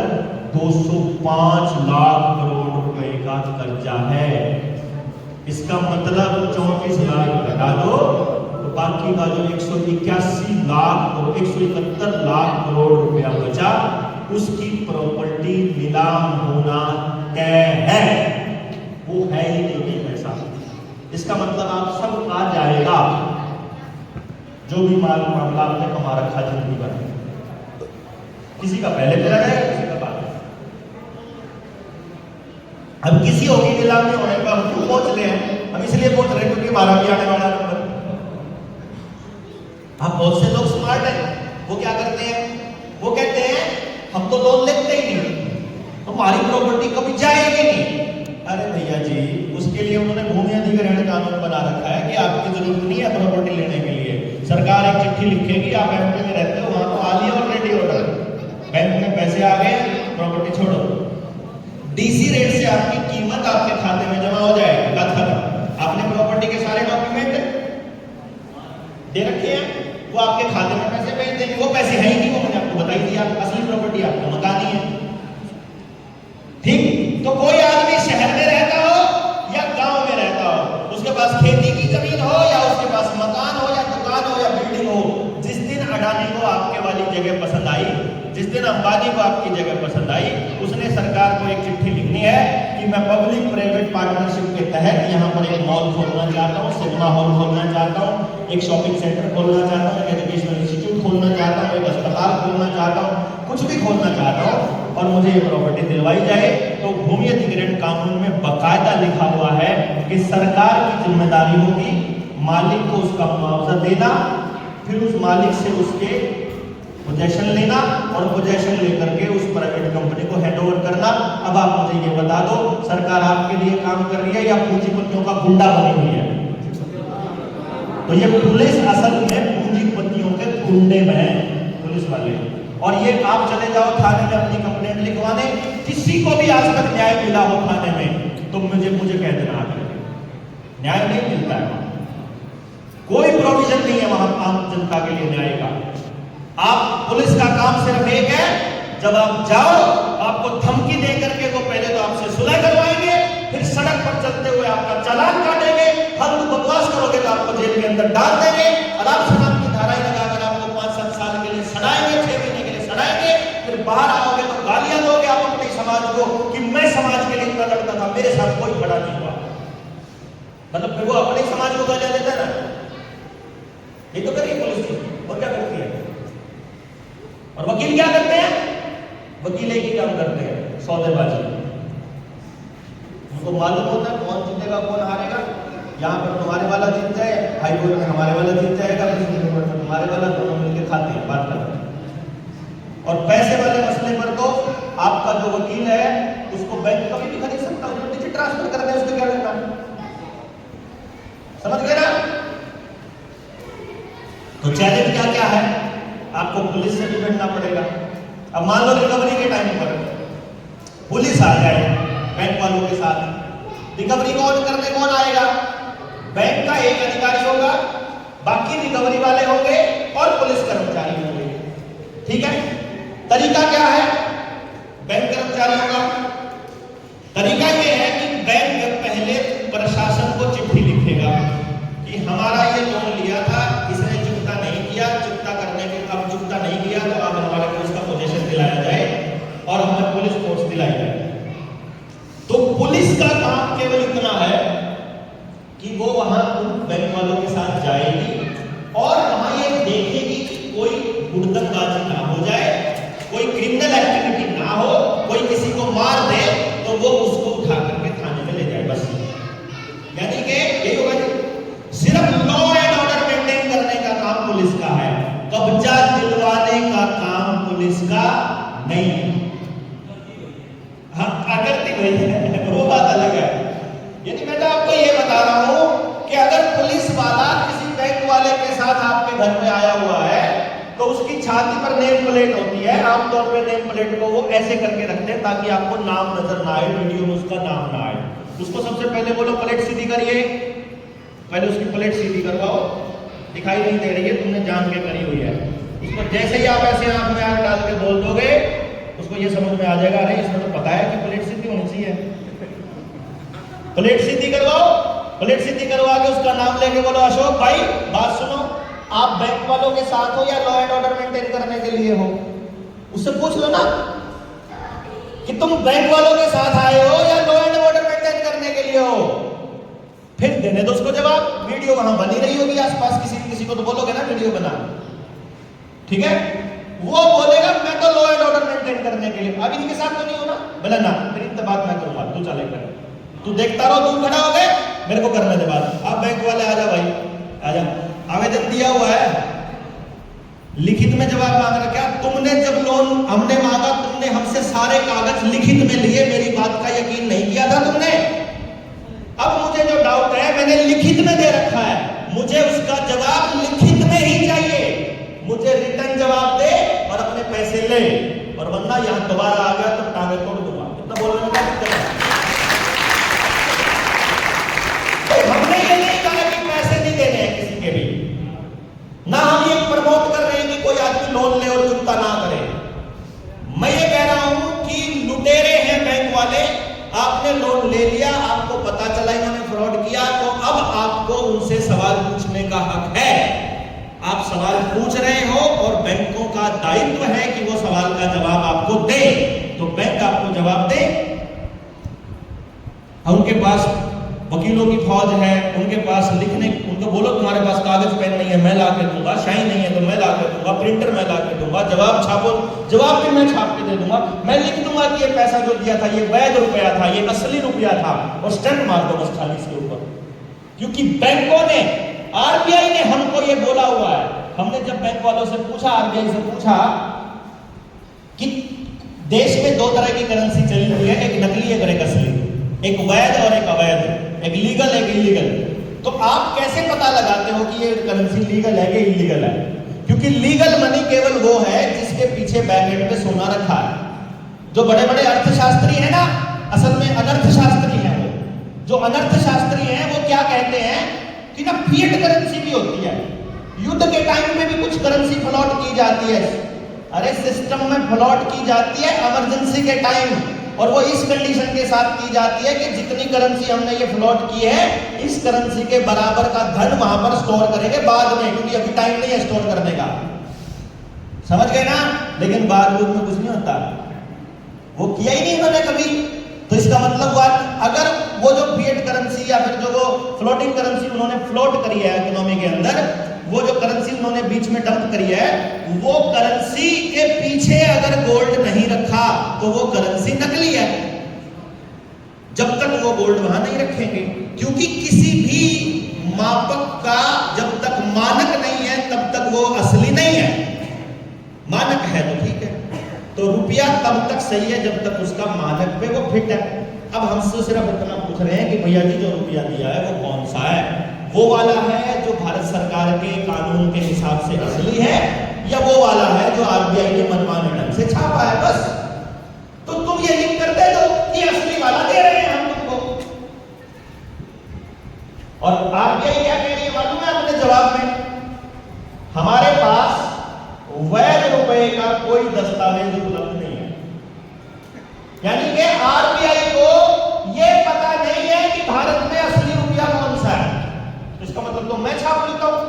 205 लाख करोड़ रुपए का कर्जा है। इसका मतलब 34 लाख घटा दो तो बाकी का जो 181 लाख और 171 लाख करोड़ रुपया बचा, उसकी प्रॉपर्टी नीलाम होना तय है। वो है ही नहीं पैसा। इसका मतलब आप सब आ जाएगा, जो भी मामला आपने कमा रखा जिंदगी भर, किसी का पहले चला जाएगा, किसी का बाद। अब किसी होगी नीलाम नहीं होने का हम क्यों पहुंच रहे हैं? हम इसलिए पहुंच रहे हैं क्योंकि हमारा भी आने वाला नंबर। अब बहुत से लोग स्मार्ट हैं, वो क्या करते हैं, वो कहते हैं हम तो लोन लेते ही नहीं, हमारी प्रॉपर्टी कभी जाएगी नहीं। अरे भैया जी, उसके लिए उन्होंने भूमि अधिग्रहण कानून बना रखा है कि आपकी जरूरत नहीं है प्रॉपर्टी लेने के लिए। सरकार एक चिट्ठी लिखेगी, आप एमपी में रहते हो, वहां तो आ लिया ऑलरेडी ऑर्डर, बैंक में पैसे आ गए, प्रॉपर्टी छोड़ो। डीसी रेट से आपकी कीमत आपके खाते में जमा हो जाएगी। बात खत्म। आपने प्रॉपर्टी के सारे डॉक्यूमेंट दे रखे हैं, वो आपके खाते में पैसे भेज देंगे। वो पैसे है ही नहीं, वो मैंने आपको बता ही दिया, असली प्रॉपर्टी आपको मकान ही है। ठीक, तो कोई आदमी शहर में रहता हो या गांव में रहता हो, उसके पास खेती की जमीन हो या उसके पास मकान हो या दुकान हो या बिल्डिंग हो, जिस दिन अडानी को आपके वाली जगह पसंद आई, जिस दिन अंबानी को आपकी जगह पसंद आई, उसने सरकार को एक चिट्ठी लिखनी है कि मैं पब्लिक प्राइवेट पार्टनरशिप के तहत यहाँ पर एक मॉल खोलना चाहता हूँ, सिनेमा हॉल खोलना चाहता हूँ, एक शॉपिंग सेंटर खोलना चाहता हूँ, एक एजुकेशनल इंस्टीट्यूट खोलना चाहता हूँ, एक अस्पताल खोलना चाहता हूँ, कुछ भी खोलना चाहता हूँ, और मुझे ये प्रॉपर्टी दिलवाई जाए। तो भूमि अधिग्रहण कानून में बकायदा लिखा हुआ है कि सरकार की जिम्मेदारी होगी मालिक को उसका मुआवजा देना, फिर उस मालिक से उसके पोजेशन लेना और पोजेशन लेकर के उस प्राइवेट कंपनी को हैंडओवर करना। अब आप मुझे ये बता दो, सरकार आपके लिए काम कर रही है या पूंजीपतियों का गुंडा बनी हुई है? तो ये पुलिस असल में पूंजीपतियों के गुंडे में है, पुलिस वाले। और ये आप चले जाओ थाने में अपनी कंप्लेंट लिखवाने, किसी को भी आज तक न्याय मिला हो थाने में तो मुझे कह देना, आकर न्याय नहीं मिलता है, कोई प्रोविजन नहीं है वहां आम जनता के लिए न्याय का। आप पुलिस का काम सिर्फ एक है, जब आप जाओ आपको धमकी दे करके वो पहले तो आपसे सुलह करवाएंगे, फिर सड़क पर चलते हुए आपका चालान काटेंगे, फालतू बकवास करोगे तो आपको जेल के अंदर डाल देंगे, आराम से आपकी धाराएं लगाकर आपको 5-7 साल के लिए सड़ाएंगे, 6 महीने के लिए सड़ाएंगे, फिर बाहर आओगे तो गालियां दोगे आप अपने समाज को कि मैं समाज के लिए इतना लड़ता था, मेरे साथ कोई खड़ा नहीं हुआ। मतलब फिर वो अपने समाज को गालियां देता है ना। ये तो करिए पुलिस की, और क्या करती है? और वकील क्या करते हैं? वकील एक ही काम करते हैं, सौदेबाजी। उनको मालूम होता है कौन जीतेगा कौन हारेगा। यहाँ पर तुम्हारे वाला जीत जाए, हाई कोर्ट में हमारे वाला जीत जाएगा, सुप्रीम कोर्ट में तुम्हारे वाला, दोनों मिलकर खाते हैं, बात करते हैं। और पैसे वाले मसले पर तो आपका जो वकील है उसको बैंक कभी भी खरीद ट्रांसफर करने उसको क्या लेना, समझ गए ना? तो चैलेंज क्या क्या है, आपको पुलिस से भी भिड़ना पड़ेगा। अब मान लो रिकवरी के टाइम पर पुलिस आ जाए बैंक वालों के साथ, रिकवरी करने कौन आएगा? बैंक का एक अधिकारी होगा, बाकी रिकवरी वाले होंगे और पुलिस कर्मचारी होंगे। ठीक है, तरीका क्या है? बैंक कर्मचारियों का तरीका यह है कि बैंक पहले प्रशासन को चिट्ठी लिखेगा कि हमारा ये लोन लिया था, इसने चुकता नहीं किया, चुकता करने के अब चुकता नहीं किया तो अब हमारे को उसका पोजीशन दिलाया जाए और हमें पुलिस फोर्स दिलाई जाए। तो पुलिस का काम केवल इतना है कि वो वहां बैंक वालों के साथ जाएगी और वहां ये देखेगी कि कोई गुंडागर्दी ना हो जाए, कोई क्रिमिनल एक्टिविटी ना हो, कोई किसी को मार दे तो वो उसको उठा करके थाने में ले जाए, बस। यानी कि यही होगा, सिर्फ लॉ एंड ऑर्डर मेंटेन करने का काम पुलिस का है, कब्जा दिलवाने का काम पुलिस का नहीं है। हाँ, आकृति वही है, वो बात अलग है। यानी मैं तो आपको ये बता रहा हूं कि अगर पुलिस वाला किसी बैंक वाले के साथ आपके घर में आया हुआ है तो उसकी छाती पर नेम प्लेट होती है, आमतौर पे नेम प्लेट को वो ऐसे करके रखते हैं ताकि आपको नाम नजर ना आए, वीडियो में उसका नाम ना आए। उसको सबसे पहले बोलो प्लेट सीधी करिए, पहले उसकी प्लेट सीधी करवाओ, दिखाई नहीं दे रही है, तुमने जान के करी हुई है। उसको जैसे ही आप ऐसे आंख में आंख डाल के बोल दोगे उसको ये समझ में आ जाएगा, अरे इसमें तो पता है कि प्लेट सीधी होनी चाहिए। प्लेट सीधी करवाओ, प्लेट सीधी करवा के उसका नाम लेके बोलो, अशोक भाई बात सुनो, आप बैंक वालों के साथ हो या लॉ एंड ऑर्डर मेंटेन करने के लिए हो? उससे पूछ लो ना कि तुम बैंक वालों के साथ आए हो या लॉ एंड ऑर्डर मेंटेन करने के लिए हो। फिर देने दो उसको जवाब, वीडियो वहां बनी रही होगी आसपास, किसी को तो बोलोगे ना वीडियो बना, ठीक है? वो बोलेगा मैं तो लॉ एंड ऑर्डर मेंटेन करने के लिए, अब इनके साथ तो नहीं हो ना, बोला ना फिर इतना बात मैं करूंगा, तू चले कर, तू देखता रहो, तू खड़ा हो गए, मेरे को करने दे बात। अब बैंक वाले आ जा भाई, आ जा, आवेदन दिया हुआ है, लिखित में जवाब मांग रहा, क्या तुमने जब लोन हमने मांगा तुमने हमसे सारे कागज लिखित में लिए, मेरी बात का यकीन नहीं किया था तुमने? अब मुझे जो डाउट है मैंने लिखित में दे रखा है, मुझे उसका जवाब लिखित में ही चाहिए, मुझे रिटर्न जवाब दे और अपने पैसे ले, और वरना यहां दोबारा आ गया तो टांगे तोड़ दूंगा। इतना बोलने में क्या दिक्कत है? तो हमने ये नहीं कहा कि पैसे नहीं देने हैं किसी के भी, ना हम ये प्रमोट कर रहे हैं कि कोई आदमी लोन ले और चुकता ना करे। मैं ये कह रहा हूं कि लुटेरे हैं बैंक वाले, आपने लोन ले लिया, आपको पता चला इन्होंने फ्रॉड किया, तो अब आपको उनसे सवाल पूछने का हक है। आप सवाल पूछ रहे हो और बैंकों का दायित्व है कि वो सवाल का जवाब आपको दे, तो बैंक आपको जवाब दे। उनके पास वकीलों की फौज है, उनके पास लिखने, उनको बोलो तुम्हारे पास कागज पेन नहीं है मैं ला के दूंगा, शाइन नहीं है तो मैं ला के दूंगा, प्रिंटर मैं ला के दूंगा, जवाब छापो, जवाब भी मैं छाप के दे दूंगा, मैं लिख दूंगा कि ये पैसा जो दिया था ये वैध रुपया था, ये असली रुपया था, और स्टैंप मार दो बस खाली इसके ऊपर। क्योंकि बैंकों ने, आरबीआई ने हमको ये बोला हुआ है। हमने जब बैंक वालों से पूछा, आरबीआई से पूछा कि देश में दो तरह की करेंसी चली हुई है, एक नकली एक असली, एक वैध और एक अवैध, एक लीगल एक इलीगल, तो आप कैसे पता लगाते हो कि ये करेंसी लीगल है कि इलीगल है? क्योंकि लीगल मनी केवल वो है जिसके पीछे बैकेट पे सोना रखा है। जो बड़े बड़े अर्थशास्त्री है ना, असल में अनर्थशास्त्री है वो, जो अनर्थशास्त्री है वो क्या कहते हैं कि ना फिएट करेंसी भी होती है, युद्ध के टाइम में भी कुछ करेंसी फ्लॉट की जाती है, अरे सिस्टम में फ्लॉट की जाती है इमरजेंसी के टाइम, और वो इस कंडीशन के साथ की जाती है कि जितनी करेंसी हमने ये फ्लॉट की है इस करेंसी के बराबर का धन वहां पर स्टोर करेंगे बाद में, क्योंकि अभी टाइम नहीं है स्टोर करने का, समझ गए ना? लेकिन बावजूद में कुछ नहीं होता, वो किया ही नहीं उन्होंने कभी। तो इसका मतलब हुआ अगर वो जो फिएट करेंसी या फिर जो वो फ्लोटिंग करेंसी उन्होंने फ्लोट करी है इकोनॉमी के अंदर, वो जो करेंसी उन्होंने बीच में डंप करी है, वो करेंसी के पीछे अगर गोल्ड नहीं रखा तो वो करेंसी नकली है, जब तक वो गोल्ड वहां नहीं रखेंगे। क्योंकि किसी भी मापक का जब तक मानक नहीं है तब तक वो असली नहीं है, मानक है तो ठीक है, तो रुपया तब तक सही है जब तक उसका मानक पे वो फिट है। अब हमसे सिर्फ इतना पूछ रहे हैं कि भैया जी जो रुपया दिया है वो कौन सा है, वो वाला है जो भारत सरकार के कानून के हिसाब से असली है, या वो वाला है जो आरबीआई के मनमाने ढंग से छापा है। बस तो तुम ये लिख कर दे दो कि असली वाला दे रहे हैं हम तुमको। और आरबीआई क्या कह रही है मालूम है अपने जवाब में, हमारे पास वैध रुपए का कोई दस्तावेज उपलब्ध नहीं है। यानी कि आरबीआई को यह पता नहीं है कि भारत में असली रुपया कौन सा है। तो इसका मतलब तो मैं छाप लेता हूं।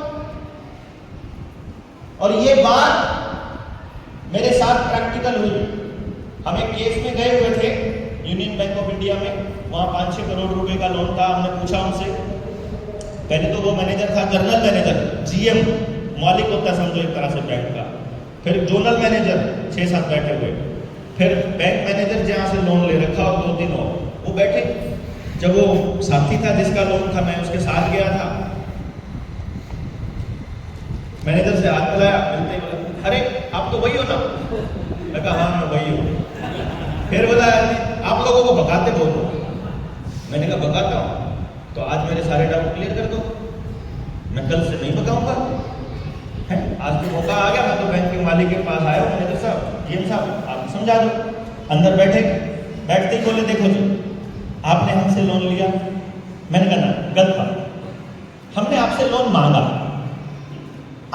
और ये बात मेरे साथ प्रैक्टिकल हुई। हम एक केस में गए हुए थे यूनियन बैंक ऑफ इंडिया में, वहां 5-6 करोड़ रुपए का लोन था। हमने पूछा उनसे, पहले तो वो मैनेजर था जनरल मैनेजर, जीएम मालिक होता समझो एक तरह से बैंक का, फिर जोनल मैनेजर 6-7 बैठे हुए, फिर बैंक मैनेजर जहां से लोन ले रखा और 2-3 और वो बैठे। जब वो साथी था जिसका लोन था, मैं उसके साथ गया था, मैनेजर से हाथ मिलाया, मिलते ही बोला अरे आप तो वही हो ना। मैं कहा हाँ मैं वही हूँ। फिर बोला आप लोगों को भगाते बहुत हो। मैंने कहा भगाता हूँ तो आज मेरे सारे डाउट क्लियर कर दो, मैं कल से नहीं भगाऊंगा। आज तो मौका आ गया, मैं तो बैंक के मालिक के पास आया हूँ, मैनेजर साहब जीएम साहब आप समझा दो। अंदर बैठे, बैठते ही बोले देखो जी आपने हमसे लोन लिया। मैंने कहा ना गलत बात, हमने आपसे लोन मांगा,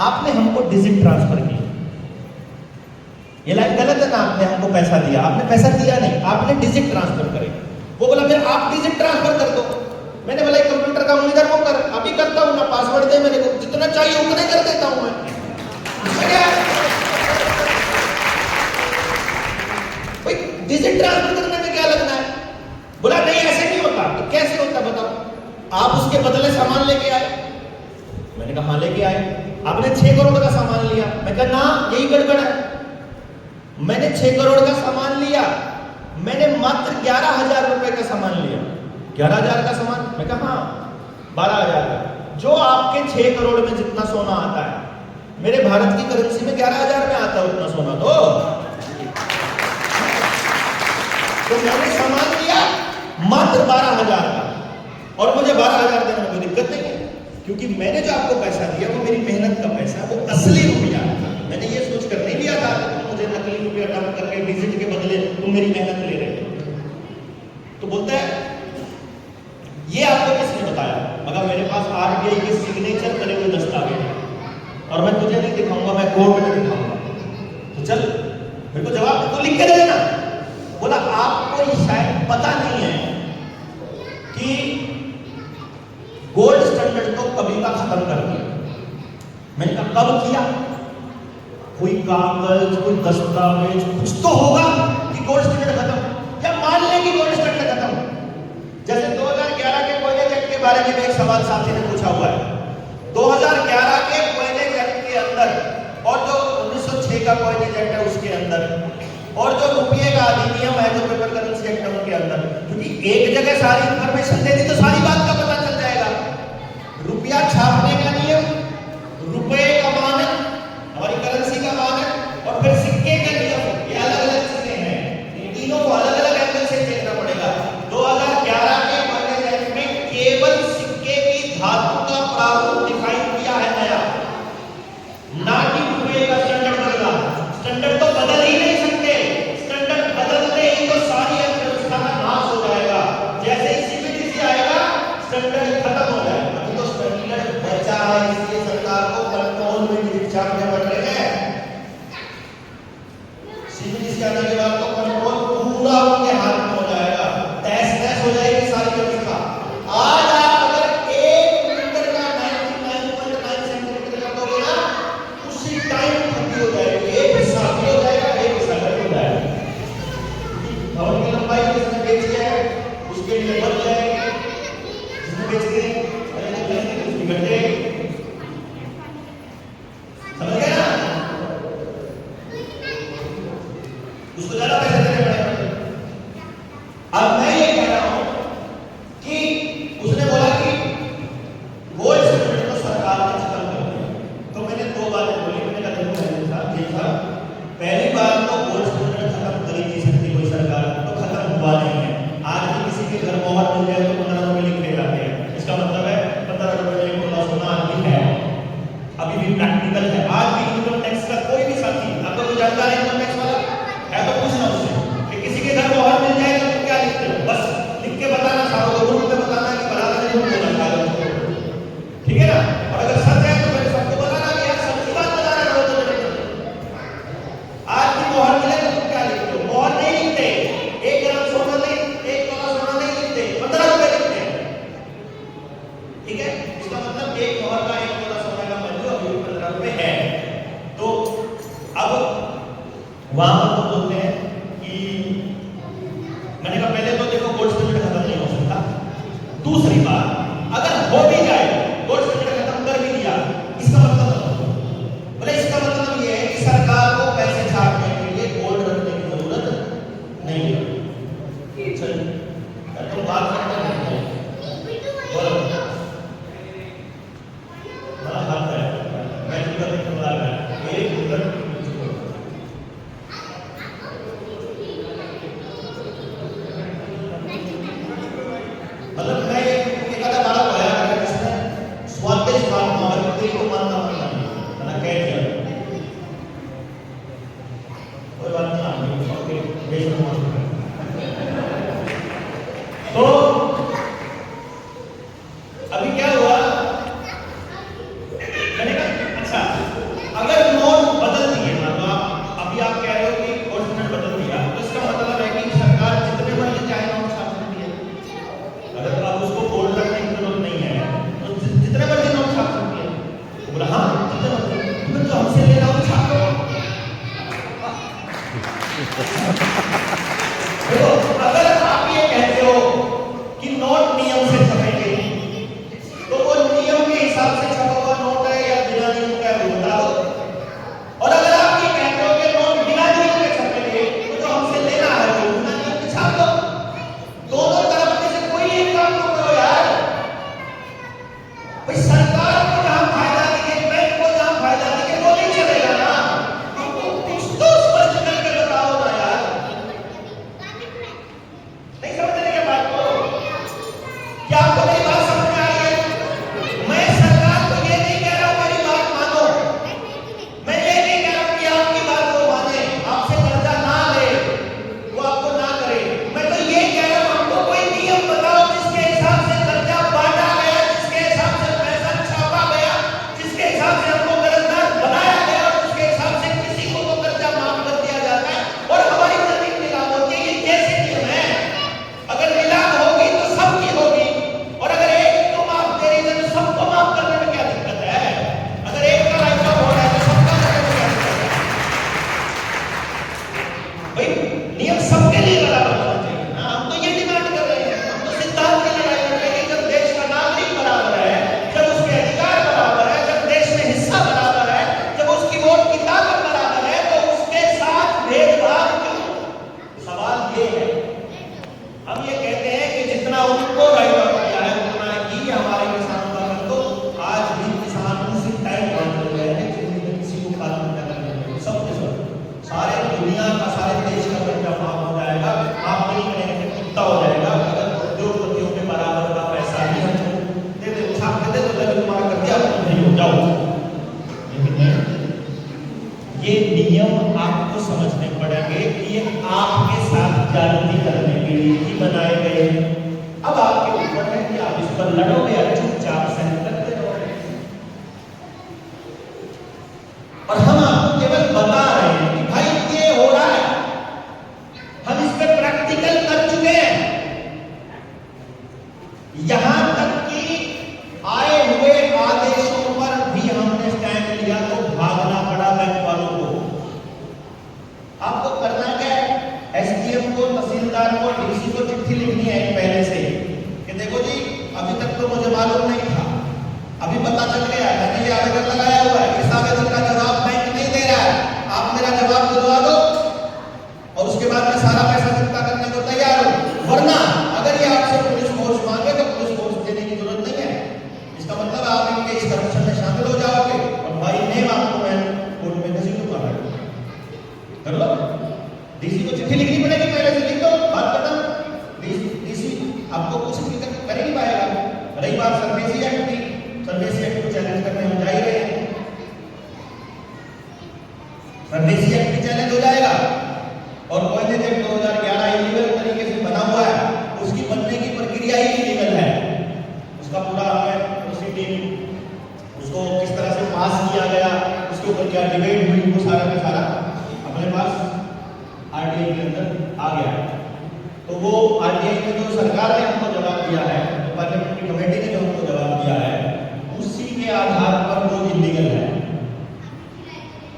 आपने हमको डिजिट ट्रांसफर किया, ये लाइन गलत है ना। आपने हमको पैसा दिया, आपने पैसा दिया नहीं, आपने डिजिट ट्रांसफर करे। वो बोला फिर आप डिजिट ट्रांसफर कर दो। मैंने बोला कंप्यूटर का मॉनिटर वो कर, अभी करता हूं ना, पासवर्ड दे मेरे को, जितना चाहिए उतना कर देता हूं मैं। भाई डिजिट ट्रांसफर करने में क्या लगना है? बोला नहीं ऐसे नहीं होता। तो कैसे होता बताओ? आप उसके बदले सामान लेके आए। मैंने कहा हाँ लेके आए। आपने 6 करोड़ का सामान लिया। मैं कहा ना यही गड़बड़ है, मैंने 6 करोड़ का सामान लिया, मैंने मात्र 11,000 रुपए का सामान लिया। 11,000 का सामान? मैं कहा हाँ 12,000 का। जो आपके 6 करोड़ में जितना सोना आता है, मेरे भारत की करेंसी में 11,000 में आता है उतना सोना। तो मैंने सामान लिया मात्र 12,000 का, और मुझे 12,000 देने में कोई दिक्कत नहीं है, क्योंकि मैंने जो आपको पैसा दिया वो मेरी मेहनत का पैसा है, वो असली रुपया है। मैंने ये सोच कर नहीं दिया था कि तुम मुझे नकली रुपया डंप करके डिजिट के बदले तुम मेरी मेहनत ले रहे हो। तो बोलता है ये आपको किसने बताया? मगर मेरे पास आरबीआई के सिग्नेचर करे हुए दस्तावेज है, और मैं तुझे नहीं दिखाऊंगा, मैं कोर्ट में दिखाऊंगा। तो चल मेरे को जवाब तो लिख के दे देना। बोला आपको शायद पता नहीं है कि गोल्ड स्टैंडर्ड तो कभी का खत्म कर दिया। मैंने कहा कब किया? कोई कागज, कोई दस्तावेज कुछ तो होगा कि गोल्ड स्टैंडर्ड खत्म, या मान लें कि गोल्ड स्टैंडर्ड खत्म। जैसे 2011 के कॉइनेज एक्ट के बारे में एक सवाल साथी ने पूछा हुआ है। 2011 के कॉइनेज एक्ट के अंदर और जो 1906 का कॉइनेज एक्ट है उसके अंदर, और जो रुपये का अधिनियम है जो पेपर करेंसी एक्ट है उनके अंदर, क्योंकि एक जगह सारी इंफॉर्मेशन दे दी तो सारी बात का पता चल जाएगा। रुपया छापने का नियम, रुपये का मानक, हमारी करेंसी का मानक, और फिर सिक्के का नियम, ये अलग अलग चीजें हैं। इन तीनों को अलग अलग एंगल से देखना पड़ेगा। 2011 के कॉइनेज एक्ट में केवल सिक्के की धातु का प्रारूप डिफाइन किया है नया, ना कि रुपये का स्टैंडर्ड बदला। स्टैंडर्ड तो बदल ही नहीं सकते, स्टैंडर्ड बदलते ही तो सारी अर्थव्यवस्था का नाश हो जाएगा। जैसे ही सीबीडीसी आएगा स्टैंडर्ड खत्म हो जाएगा। अभी तो स्टैंडर्ड बचा है, इसलिए सरकार को कंट्रोल में डिजिट छापने पड़ रहे हैं। सीबीडीसी आने के बाद तो कंट्रोल पूरा उनके हाथ में हो जाएगा, तहस नहस हो जाएगी सारी व्यवस्था। आज आप अगर 1 मीटर का 99.9 सेंटीमीटर का दोगे ना, उसी टाइम खत्म हो जाएगी। एक हिस्सा भी हो जाएगा, एक हिस्सा घट हो जाएगा। भवन की लंबाई जिसने बेची है उसके लिए बढ़ जाएगी, जिसने बेच दी उसकी घट जाएगी। समझ गए ना? उसको ज्यादा पैसे देने पड़ेंगे। अब मैं ये कह रहा हूं कि उसने बोला कि गोल्ड स्टैंडर्ड तो सरकार ने खत्म कर दिया। तो मैंने 2 बातें बोली। मैंने कहा देखो मेरे साथ ठीक था, पहली बात तो गोल्ड स्टैंडर्ड खत्म कर ही नहीं सकती कोई सरकार, तो खत्म हुआ नहीं है। आज भी किसी इनकम टैक्स वाला है तो पूछना उससे कि किसी के घर मोहर मिल जाएगा तो क्या लिखते हो, बस लिख के बताना, सारों को ग्रुप में बताना कि बराबर नहीं बोलना है, ठीक है ना। और अगर सच है तो फिर सबको बताना कि यार सच्ची बात बता रहे हो तो आज की मोहर मिले तो तुम क्या लिखते हो, मोहर नहीं लिखते, 1 ग्राम सोना नहीं, 1 तोला सोना नहीं लिखते, 15 रुपए लिखते हैं, ठीक है। इसका मतलब एक मोहर का 1 तोला सोने का मूल्य अभी 15 रुपए है। तो अब वहां पर तो बोलते हैं कि मैंने कहा पहले तो देखो गोल्ड स्टैंडर्ड खत्म नहीं हो सकता, दूसरी बात अगर हो भी जाए गोल्ड स्टैंडर्ड खत्म कर भी दिया, इसका मतलब बोले इसका मतलब ये है कि सरकार को पैसे छापने के लिए गोल्ड रखने की जरूरत नहीं है। चलिए तुम बात करते हैं बोलो बड़ा हाथ है, मैं तुमको देखने वाला है एक मिनट मतलब मैं एक आधा बात बोला है जिसने स्वादिष्ट बात मार के को मानना पड़ता है कह दिया कोई बात नहीं ओके बेशक तो अभी क्या हुआ मैंने कहा अच्छा अगर नोट बदल दिए मतलब आप अभी आप कह रहे हो कि गोल्ड स्टैंडर्ड बदल दिया तो इसका मतलब है कि सरकार जितने मर्जी चाहे नोट छाप सकती है, अगर आप उसको गोल्ड रखने की जरूरत नहीं है तो जितने मर्जी नोट छाप सकती है। तो बोला हाँ जितने मर्जी, तुम्हें तो हमसे लेना हो छाप दो। देखो अगर आप ये कहते हो कि नोट नियम से छपेंगे तो वो नियम के हिसाब से छपा हुआ नोट है या बिना नियम का है वो बता दो। और अगर आप ये कहते हो कि नोट बिना नियम के छपेंगे तो जो हमसे लेना है वो बिना नियम के छाप दो। दोनों तरफ में से कोई एक काम तो करो यार। भाई सरकार को जहां फायदा दिखे, बैंक को जहां फायदा दिखे वो नहीं चलेगा ना, हमको कुछ तो स्पष्ट करके बताओ ना यार। नहीं समझ रहे क्या बात को? क्या आपको मेरी बात समझ में आ रही है? मैं सरकार को ये नहीं कह रहा हूं मेरी बात मानो, मैं ये नहीं कह रहा हूं कि आपकी बात को माने, आपसे कर्जा ना ले, वो आपको ना करे। मैं तो ये कह रहा हूं हमको कोई नियम बताओ जिसके हिसाब से कर्जा बांटा गया, जिसके हिसाब से पैसा छापा गया, जिसके हिसाब से हमको कर्जदार बनाया गया और जिसके हिसाब से किसी को तो कर्जा माफ कर दिया जाता है और हमारी जमीन नीलाम होती है। ये कैसे नियम है? अगर नीलाम होगी तो सबकी होगी और अगर एक को माफ दे रही है तो सबको माफ करने में क्या दिक्कत है? अगर एक का लाइफ हो रहा है तो सबका करने में क्या दिक्कत है? भाई नियम सबके लिए बराबर होना चाहिए ना। हम तो ये डिमांड कर रहे हैं, हम तो सिद्धांत की लड़ाई कर रहे हैं कि जब देश का नागरिक बराबर है, जब उसके अधिकार बराबर है, जब देश में हिस्सा बराबर है, जब उसकी वोट की ताकत बराबर है तो उसके साथ भेदभाव क्यों? सवाल ये है। हम ये कहते हैं कि जितना उनको राइट ऑफ किया है उतना ही हमारे किसानों का कर दो। आज भी किसान उसी टाइम बांध रहे हैं जितने किसी को खाद मिलता है सबके सब सारे दुनिया का सारे देश का कर्जा माफ हो जाएगा, आप नहीं करेंगे कितना हो जाएगा अगर उद्योगपतियों के बराबर का पैसा ही हम दे दे छाप के दे तो लगे तुम्हारा कर दिया नहीं हो जाओ। लेकिन ये नियम आपको समझने पड़ेंगे कि ये आपके साथ जागृति करने के लिए ही बनाए गए हैं। अब आपके ऊपर है कि आप इस पर लड़ोगे या चुपचाप सहन करते रहोगे। और हम आपको केवल बता रहे हैं कि भाई ये हो रहा है, हम इस पर प्रैक्टिकल कर चुके हैं। यहां तक कि आए हुए आदेशों पर भी हमने स्टैंड लिया तो भागना पड़ा बैंक वालों को। आपको करना क्या है? एसडीएम को, तहसीलदार को, डीसी को चिट्ठी लिखनी है पहले से कि देखो जी अभी तक तो मुझे मालूम नहीं था, अभी पता चल गया, मैंने ये आवेदन लगाया हुआ है, इस आवेदन का जवाब बैंक नहीं दे रहा है, आप मेरा जवाब दिलवा दो और उसके बाद मैं सारा पैसा चुकता करने को तैयार हूं। वरना अगर ये आपसे पुलिस फोर्स मांगे तो पुलिस फोर्स देने की जरूरत नहीं है। इसका मतलब आप इनके इस करप्शन में शामिल हो जाओगे और भाई नेम आपको मैं कोर्ट में घसीट दूंगा। कर लो, डीसी को चिट्ठी लिखनी पड़ेगी, पहले से लिख दो, बात खत्म। डीसी आपको कुछ भी कर ही नहीं पाएगा। रही बात सर्वेसी एक्ट की, सर्वेसी एक्ट को चैलेंज करने हम जा ही रहे हैं, सर्वेसी एक्ट भी चैलेंज हो जाए आरटीआई के अंदर आ गया है। तो वो आरटीआई में जो सरकार ने हमको जवाब दिया है, पार्लियामेंट की कमेटी ने जो हमको जवाब दिया है, उसी के आधार पर वो इलीगल है।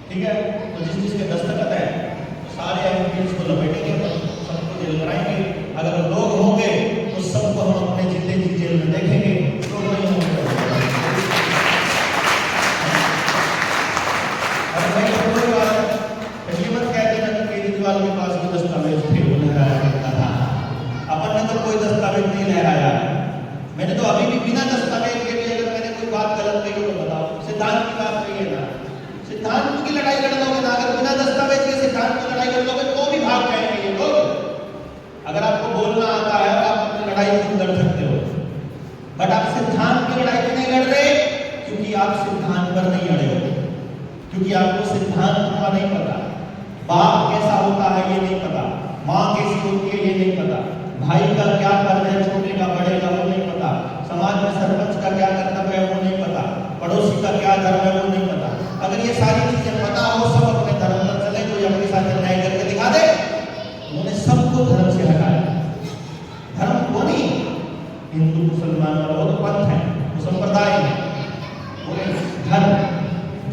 ठीक है, तो जिसके दस्तखत है सारे एमपीएस को लपेटेंगे, सबको जेल कराएंगे। अगर लोग होंगे तो सबको हम अपने जितने जी जेल में देखेंगे, लोग नहीं होंगे। अरे भाई कोई बात पहली बात कहते हैं कि केजरीवाल के पास भी दस्तावेज थे, वो लहराया करता था। अपन ने तो कोई दस्तावेज नहीं लहराया। मैंने तो अभी भी बिना दस्तावेज के भी अगर मैंने कोई बात गलत कही तो बताओ, सिद्धांत की बात कही है ना, सिद्धांत की लड़ाई लड़ लोगे ना। अगर बिना दस्तावेज के सिद्धांत की लड़ाई लड़ लोगे तो भी भाग जाएंगे ये लोग। अगर आपको बोलना आता है तो आप अपनी लड़ाई खुद लड़ सकते हो, बट आप सिद्धांत की लड़ाई क्यों नहीं लड़ रहे? क्योंकि आप सिद्धांत पर नहीं अड़े हो, क्योंकि आपको सिद्धांत का नहीं पता, बाप कैसा होता है ये नहीं पता, माँ कैसी होती है ये नहीं पता, भाई का क्या फर्ज है छोटे का बड़े का वो नहीं पता, समाज में सरपंच का क्या कर्तव्य है वो नहीं पता, पड़ोसी का क्या धर्म है वो नहीं पता। अगर ये सारी चीजें पता हो, सब अपने धर्म पर चले, कोई अपने साथ न्याय करके दिखा दे। उन्होंने सबको धर्म से हटाया। धर्म वो नहीं हिंदू मुसलमान वाला, वो तो पंथ है, वो संप्रदाय है। धर्म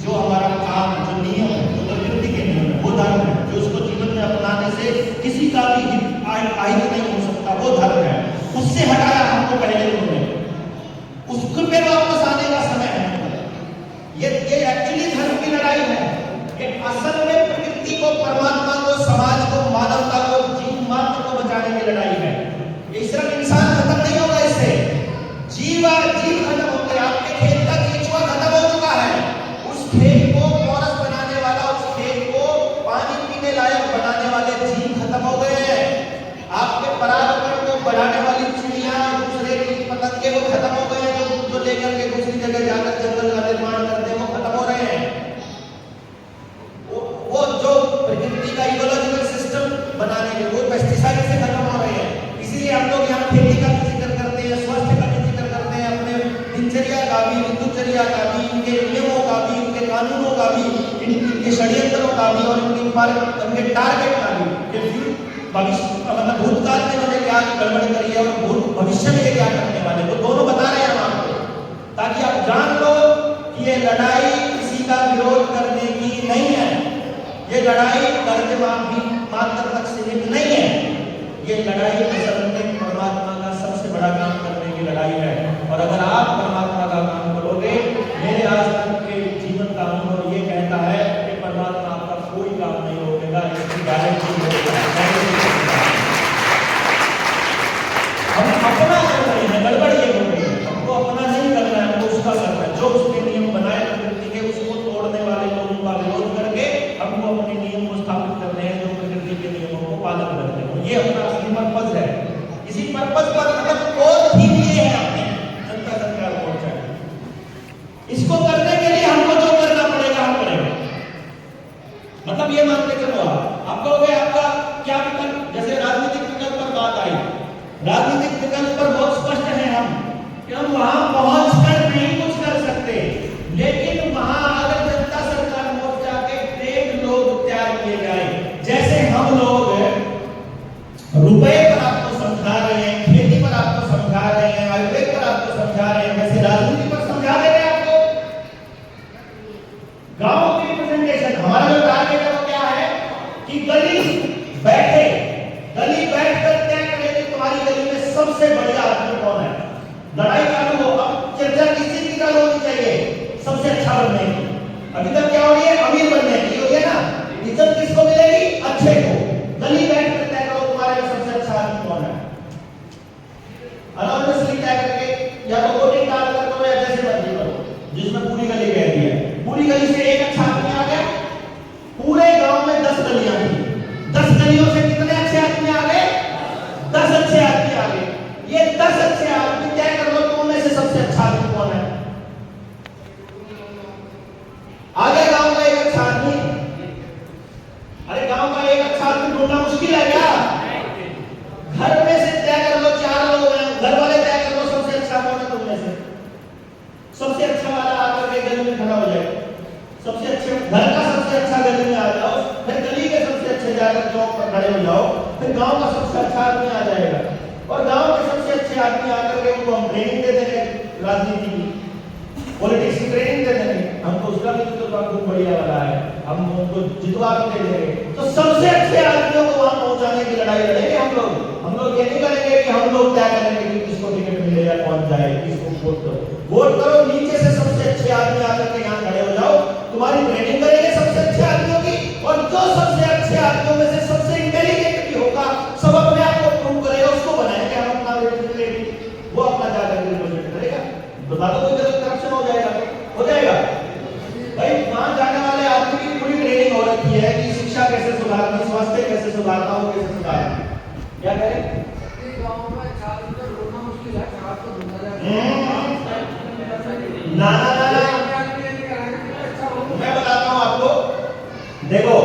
जो हमारा काम, जो नियम है, जो प्रकृति के नियम है, वो धर्म है। जो उसको जीवन में अपनाने से किसी का भी आहित नहीं हो सकता, वो धर्म है। उससे हटाया हमको पहले उन्होंने, उसको पे वापस आने का समय है। ये एक्चुअली धर्म की लड़ाई है। ये असल में प्रकृति को, परमात्मा को, समाज को, मानवता को, जीव मात्र को बचाने की लड़ाई है। ये सिर्फ इंसान खत्म नहीं होगा इससे, जीव खत्म हो गए। आपके खेत का केंचुआ खत्म हो चुका है। उस खेत को फॉरेस्ट बनाने वाला, उस खेत को पानी पीने लायक बनाने वाले जीव खत्म हो गए हैं। आपके परागण को बढ़ाने वाली चिड़िया, दूसरे की पतंगे वो खत्म हो गए हैं। जो लेकर के दूसरी जगह जाकर जंगल का निर्माण करते हैं वो खत्म हो रहे हैं। वो जो प्रकृति का इकोलॉजिकल सिस्टम बनाने के, वो पेस्टिसाइड से खत्म हो रहे हैं। इसीलिए हम लोग यहाँ खेती का भी जिक्र करते हैं, स्वास्थ्य का भी जिक्र करते हैं, अपने दिनचर्या का भी, ऋतुचर्या का भी, इनके नियमों का भी, इनके कानूनों का भी, इनके षड्यंत्रों का भी, और इनके टारगेट का भी। भविष्य मतलब भूतकाल में उन्होंने क्या गड़बड़ी करी है और भविष्य में क्या करने वाले, वो दोनों बता रहे हैं आपको, ताकि आप जान लो कि ये लड़ाई किसी का विरोध करने की नहीं है। ये लड़ाई कर्ज मात्र तक सीमित नहीं है। ये लड़ाई असल में परमात्मा का सबसे बड़ा काम करने की लड़ाई है। और अगर आप परमात्मा का काम करोगे, मेरे आज तक के जीवन का अनुभव ये कहता है कि परमात्मा आपका कोई काम नहीं रोकेगा, इसकी गारंटी है। हम अपना कर रहे हैं, गड़बड़ ये हो रही है। हमको अपना नहीं करना है, हमको उसका करना है। जो उसके नियम बनाए प्रकृति के, उसको तोड़ने वाले लोगों का विरोध करके हमको अपने नियम को स्थापित करने हैं, जो प्रकृति के नियमों को पालन करते हैं। ये अपना असली पर्पस है। इसी पर्पस पर मतलब और ही ये है अपने जनता सरकार पहुंचाए। इसको करने के लिए हमको जो करना पड़ेगा हम करेंगे। मतलब ये मान के चलो, आप कहोगे आपका क्या विकल्प, जैसे राजनीतिक विकल्प पर बात आई, राजनीतिक विकल्प पर बहुत स्पष्ट है हम कि हम वहां पहुंचकर नहीं कुछ कर सकते, लेकिन वहां अगर जनता सरकार मोर्चा के ट्रेन लोग तैयार किए जाए, जैसे हम लोग रुपए पर आपको समझा रहे हैं, खेती पर आपको समझा रहे हैं, आयुर्वेद पर आपको समझा रहे हैं, वैसे राजनीति पर समझा दे रहे हैं आपको। गांव की रिप्रेजेंटेशन, हमारा जो टारगेट है वो क्या है कि गली बैठकर तय करें कि तुम्हारी गली में सबसे बढ़िया आदमी कौन है। लड़ाई चालू हो, अब चर्चा किसी की चालू होनी चाहिए सबसे अच्छा बनने की। अभी तक क्या हो रही है, अमीर बनने की हो रही है ना। इज्जत किसको मिलेगी, अच्छे को। गली बैठकर तय करो तुम्हारे में सबसे अच्छा आदमी कौन है। अनाउंसमेंट तय करके या तो वोटिंग डालकर करो या जैसे मर्जी करो, जिसमें पूरी गली कहती है। पूरी गली से एक अच्छा आदमी आ गया, पूरे गांव में 10 गलियां थी, 10 गलियों से कितने अच्छे आदमी आ गए, 10 अच्छे आदमी आ गए। ये 10 अच्छे आदमी तय कर लो तुम में से सबसे अच्छा आदमी कौन है। आगे गांव का एक अच्छा आदमी, अरे गांव का एक अच्छा आदमी ढूंढना मुश्किल है क्या? घर में से तय कर लो, 4 लोग हैं, घर वाले तय कर लो सबसे अच्छा कौन है तुम में से। सबसे अच्छा वाला आकर के गली में खड़ा हो जाए, सबसे अच्छे घर का सबसे अच्छा गली में आ जाओ, फिर गली के सबसे अच्छे जाकर चौक पर खड़े हो जाओ, फिर गांव का सबसे अच्छा आदमी आ जाएगा और गांव के सबसे अच्छे आदमी आकर के उनको हम ट्रेनिंग दे देंगे, राजनीति की, पॉलिटिक्स की ट्रेनिंग दे देंगे, हमको उसका भी तो खूब बढ़िया वाला है, हम उनको जितवा के दे देंगे। तो सबसे अच्छे आदमियों को वहां पहुंचाने की लड़ाई लड़ेंगे हम लोग। हम लोग ये नहीं करेंगे कि हम लोग क्या करेंगे कि किसको टिकट मिले या कौन जाए, किसको वोट करो। वोट करो, नीचे से सबसे अच्छे आदमी आकर के यहाँ खड़े हो जाओ, तुम्हारी ट्रेनिंग करेंगे सबसे अच्छे आदमियों की, और जो सबसे अच्छे आदमियों में से सबसे इंटेलिजेंट भी होगा, सब अपने आप को प्रूव करेगा, उसको बनाएंगे हम अपना रिप्रेजेंटेटिव, वो अपना जाकर रिप्रेजेंट करेगा। तो बातों कोई गलत करप्शन हो जाएगा, हो जाएगा भाई। वहां जाने वाले आदमी की पूरी ट्रेनिंग हो रखी है कि शिक्षा कैसे सुधारनी, स्वास्थ्य कैसे सुधारना, हो कैसे सुधारना, क्या करें। ना ना ना, मैं बताता हूं आपको, देखो